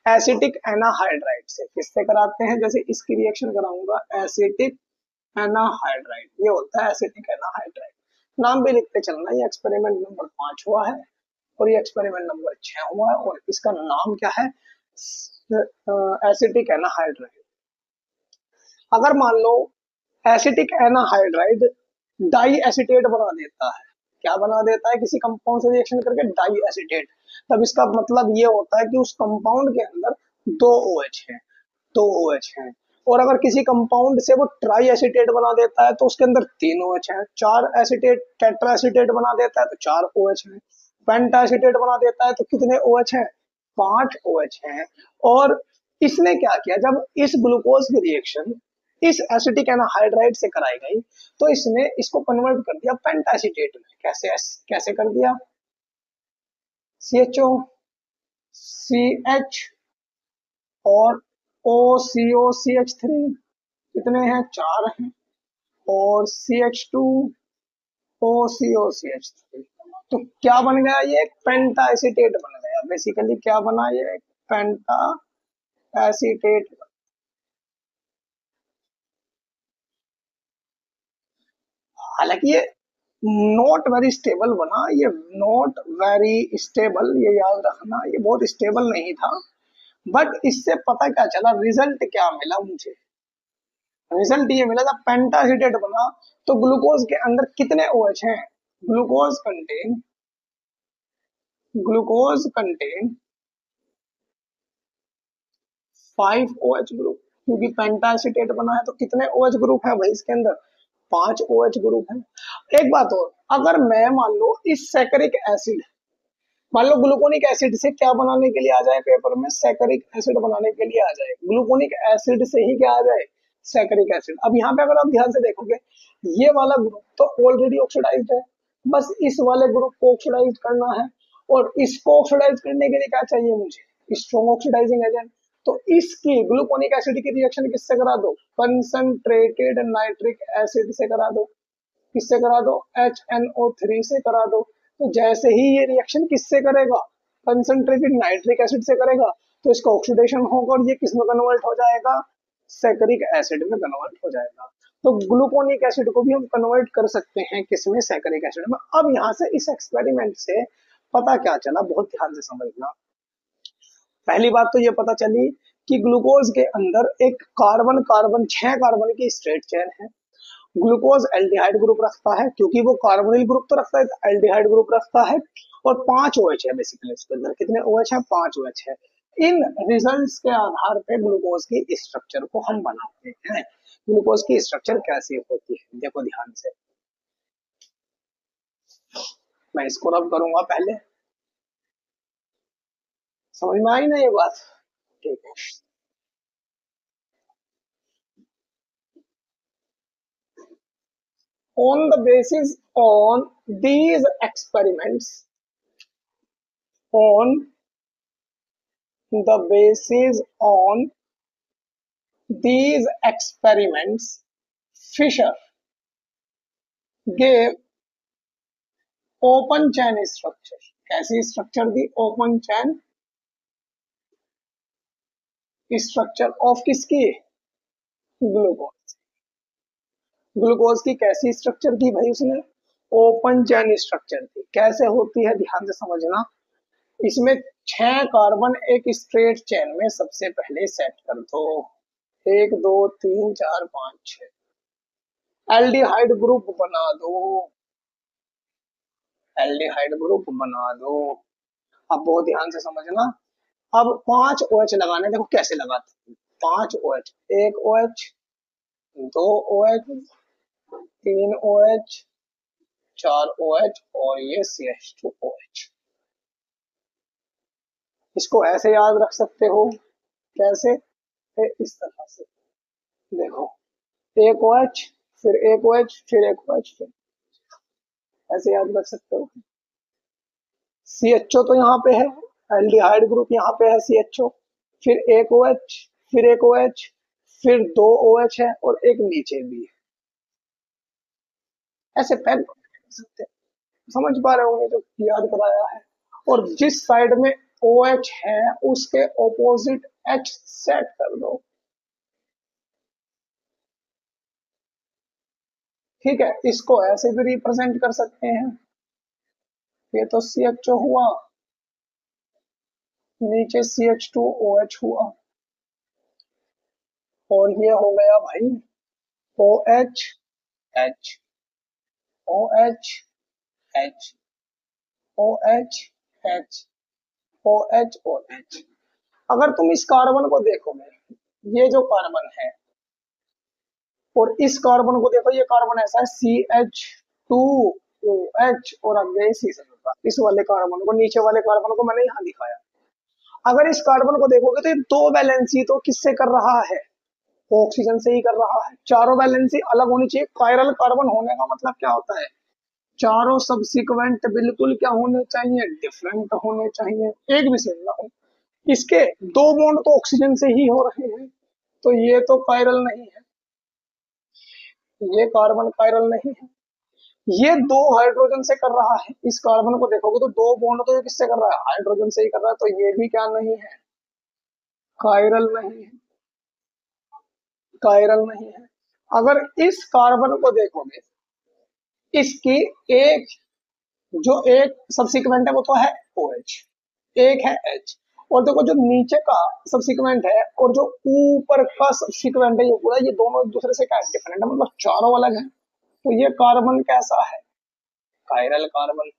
एसिटिक एनाहाइड्राइड से। किससे कराते हैं, जैसे इसकी रिएक्शन कराऊंगा एसिटिक एनाहाइड्राइड, ये होता है एसिटिक एनाहाइड्राइड। नाम भी लिखते चलना, ये एक्सपेरिमेंट नंबर 5 हुआ है और ये एक्सपेरिमेंट नंबर 6 हुआ है, और इसका नाम क्या है, एसिटिक एनाहाइड्राइड। अगर मान लो एसिटिक एनाहाइड्राइड डाई एसिटेट बना देता है, क्या बना देता है, किसी कंपाउंड से रिएक्शन करके डाई एसिटेट, तब इसका मतलब ये होता है कि उस कंपाउंड के अंदर 2 OH है, 2 OH है। और अगर किसी कंपाउंड से वो ट्राई एसिटेट बना देता है तो उसके अंदर 3 OH है। 4 एसिटेट टेट्रा एसिटेट बना देता है तो 4 OH है। पेंटा एसिटेट बना देता है तो कितने OH है, 5 OH है। और इसने क्या किया, जब इस ग्लूकोज की रिएक्शन इस एसिटिक एनाहाइड्राइड से कराई गई तो इसने इसको कन्वर्ट कर दिया पेंटासिटेट में। कैसे, कैसे कर दिया, CHO CH और OCOCH3 कितने हैं, 4 हैं, और CH2 OCOCH3। तो क्या बन गया, ये पेंटा एसिटेट बन गया। बेसिकली क्या बना, ये पेंटा एसिटेट। हालांकि ये नॉट वेरी स्टेबल बना, ये नॉट वेरी स्टेबल, ये याद रखना, ये बहुत स्टेबल नहीं था। बट इससे पता क्या चला, रिजल्ट क्या मिला मुझे, रिजल्ट ये मिला जब पेंटासिटेट बना तो ग्लूकोज के अंदर कितने OH हैं, glucose contain, glucose contain 5 OH group. क्योंकि पेंटासिटेट बना है तो कितने OH ग्रुप है भाई इसके अंदर, 5 OH ग्रुप है। एक बात और, अगर मैं मान लो इस सैकरिक एसिड, मान लो ग्लूकोनिक एसिड से क्या बनाने के लिए आ जाए पेपर में, सैकरिक एसिड बनाने के लिए आ जाए, ग्लूकोनिक एसिड से ही क्या आ जाए, सैकरिक एसिड। अब यहाँ पे अगर आप ध्यान से देखोगे ये वाला ग्रुप तो ऑलरेडी ऑक्सीडाइज्ड है, बस इस वाले ग्रुप को ऑक्सीडाइज करना है, और इसको ऑक्सीडाइज करने के लिए क्या चाहिए मुझे, स्ट्रॉन्ग ऑक्सीडाइजिंग एजेंट। तो इसकी ग्लूकोनिक एसिड की रिएक्शन किससे करा दो, कंसंट्रेटेड नाइट्रिक एसिड से करा दो। किससे करा दो, HNO3 से करा दो। तो जैसे ही ये रिएक्शन किससे करेगा, कंसंट्रेटेड नाइट्रिक एसिड से करेगा, तो इसका ऑक्सीडेशन होगा और ये किस में कन्वर्ट हो जाएगा, सैकरिक एसिड में कन्वर्ट हो जाएगा। तो ग्लूकोनिक एसिड को भी हम कन्वर्ट कर सकते हैं किसमें, सैकरिक एसिड में। अब यहाँ से इस एक्सपेरिमेंट से पता क्या चला, बहुत ध्यान से समझना। पहली बात तो ये पता चली कि ग्लूकोज के अंदर एक कार्बन कार्बन 6 कार्बन की स्ट्रेट चेन है। ग्लूकोज एल्डिहाइड ग्रुप रखता है, क्योंकि वो कार्बोनिल ग्रुप तो रखता है, तो एल्डिहाइड ग्रुप रखता है। और 5 OH है बेसिकली इसके अंदर। कितने OH है, 5 OH है। इन रिजल्ट्स के आधार पे ग्लूकोज की स्ट्रक्चर को हम बनाते हैं। ग्लूकोज की स्ट्रक्चर कैसी होती है, देखो ध्यान से। मैं इसको रब करूंगा पहले, समझ में आई ना ये बात, ठीक है। On the basis on these experiments, on the basis on these experiments, Fisher gave open chain structure. कैसी structure the, open chain structure of किसकी, ग्लूकोज। ग्लूकोज की कैसी स्ट्रक्चर दी भाई उसने, ओपन चैन स्ट्रक्चर दी। कैसे होती है ध्यान से समझना। इसमें 6 कार्बन एक स्ट्रेट चेन में सबसे पहले सेट कर दो, 1 2 3 4 5 6। एल्डिहाइड ग्रुप बना दो, एल्डिहाइड ग्रुप बना दो। अब बहुत ध्यान से समझना। अब 5 OH लगाने, देखो कैसे लगाते हैं। 5 OH, 1 OH, 2 OH, 3 OH, 4 OH और ये CH2OH। इसको ऐसे याद रख सकते हो, कैसे, इस तरह से। देखो 1 OH, फिर 1 OH, फिर 1 OH, फिर ऐसे याद रख सकते हो। CHO तो यहाँ पे है, एल्डिहाइड ग्रुप यहाँ पे है CHO, फिर 1 OH, फिर 1 OH, फिर 2 OH है और एक नीचे भी है। ऐसे पेन कर सकते हैं, समझ पा रहे होंगे जो याद कराया है। और जिस साइड में OH है उसके ऑपोजिट H सेट कर दो, ठीक है। इसको ऐसे भी रिप्रेजेंट कर सकते हैं, ये तो CHO हुआ, नीचे CH2OH हुआ, और ये हो गया भाई OH H, OH H, OH H, OH और H। अगर तुम इस कार्बन को देखोगे, ये जो कार्बन है, और इस कार्बन को देखो, ये कार्बन ऐसा है CH2OH, और आगे इसी से जुड़ा। इस वाले कार्बन को, नीचे वाले कार्बन को मैंने यहाँ दिखाया। अगर इस कार्बन को देखोगे तो ये 2 वैलेंसी तो किससे कर रहा है, ऑक्सीजन से ही कर रहा है। चारों वैलेंसी अलग होनी चाहिए। कायरल कार्बन होने का मतलब क्या होता है, चारों सबसिक्वेंट बिल्कुल क्या होने चाहिए, डिफरेंट होने चाहिए, एक भी सेम ना हो। इसके 2 बॉन्ड तो ऑक्सीजन से ही हो रहे हैं, तो ये तो कायरल नहीं है, ये कार्बन कायरल नहीं है। ये 2 हाइड्रोजन से कर रहा है। इस कार्बन को देखोगे तो 2 बॉन्ड तो ये किससे कर रहा है, हाइड्रोजन से ही कर रहा है, तो ये भी क्या नहीं है, कायरल नहीं है, कायरल नहीं है। अगर इस कार्बन को देखोगे, इसकी एक, जो एक सबसिक्वेंट है वो तो है OH, एक है H, और देखो जो नीचे का सबसिक्वेंट है और जो ऊपर का सबसिक्वेंट है, ये पूरा, ये दोनों एक दूसरे से क्या डिफरेंट है, मतलब चारों अलग है। तो ये कार्बन कैसा है, कायरल कार्बन।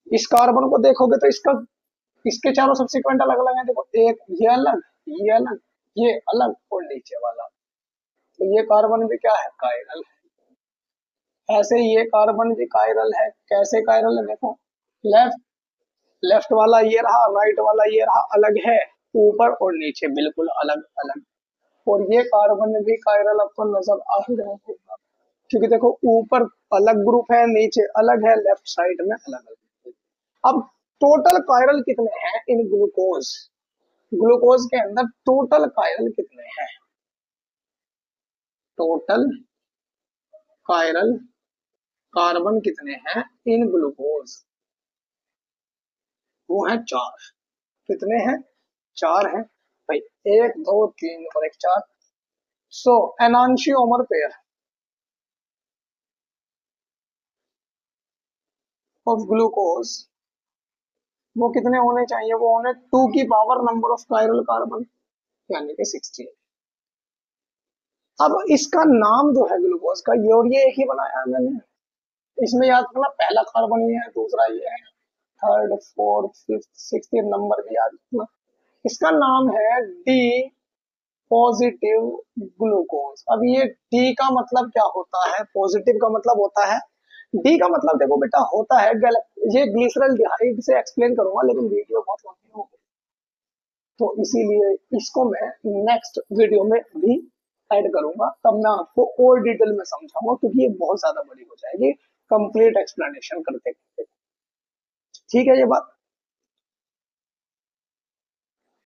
इस कार्बन को देखोगे तो इसका, इसके चारों सबसिक्वेंट अलग अलग है। देखो एक ये अलग, ये अलग, ये अलग, और नीचे वाला, तो ये कार्बन भी क्या है, कायरल है। ऐसे ही ये कार्बन भी कायरल है। कैसे कायरल है, देखो लेफ्ट, लेफ्ट वाला ये रहा, राइट वाला ये रहा, अलग है, ऊपर और नीचे बिल्कुल अलग अलग। और ये कार्बन भी कायरल आपको नजर आ ही रहा होगा। क्योंकि देखो ऊपर अलग ग्रुप है, नीचे अलग है, लेफ्ट साइड में अलग अलग। अब टोटल कायरल कितने हैं इन ग्लूकोज, ग्लूकोज के अंदर टोटल कायरल कितने हैं? टोटल कायरल कार्बन कितने हैं इन ग्लूकोज? वो है 4। कितने हैं? 4 हैं भाई। 1 2 3 और 1 4। सो एनांशियोमर पेयर ऑफ ग्लूकोज वो कितने होने चाहिए? वो होने 2 की power number of chiral carbon, यानी कि 16। अब इसका नाम जो है ग्लूकोज का, ये और ये एक ही बनाया है मैंने। इसमें याद रखना पहला कार्बन ये है, दूसरा ये है, थर्ड फोर्थ फिफ्थ सिक्स्थ, ये नंबर भी याद रखना। इसका नाम है डी पॉजिटिव ग्लूकोज। अब ये डी का मतलब क्या होता है? पॉजिटिव का मतलब होता है, डी का मतलब देखो बेटा होता है ये ग्लिसरॉल्डिहाइड से एक्सप्लेन करूंगा लेकिन वीडियो बहुत लंबी होगी, तो इसीलिए इसको मैं नेक्स्ट वीडियो में भी ऐड करूंगा, तब मैं आपको और डिटेल में समझाऊंगा, क्योंकि ये बहुत ज्यादा बड़ी हो जाएगी कंप्लीट एक्सप्लेनेशन करते करते। ठीक है ये बात।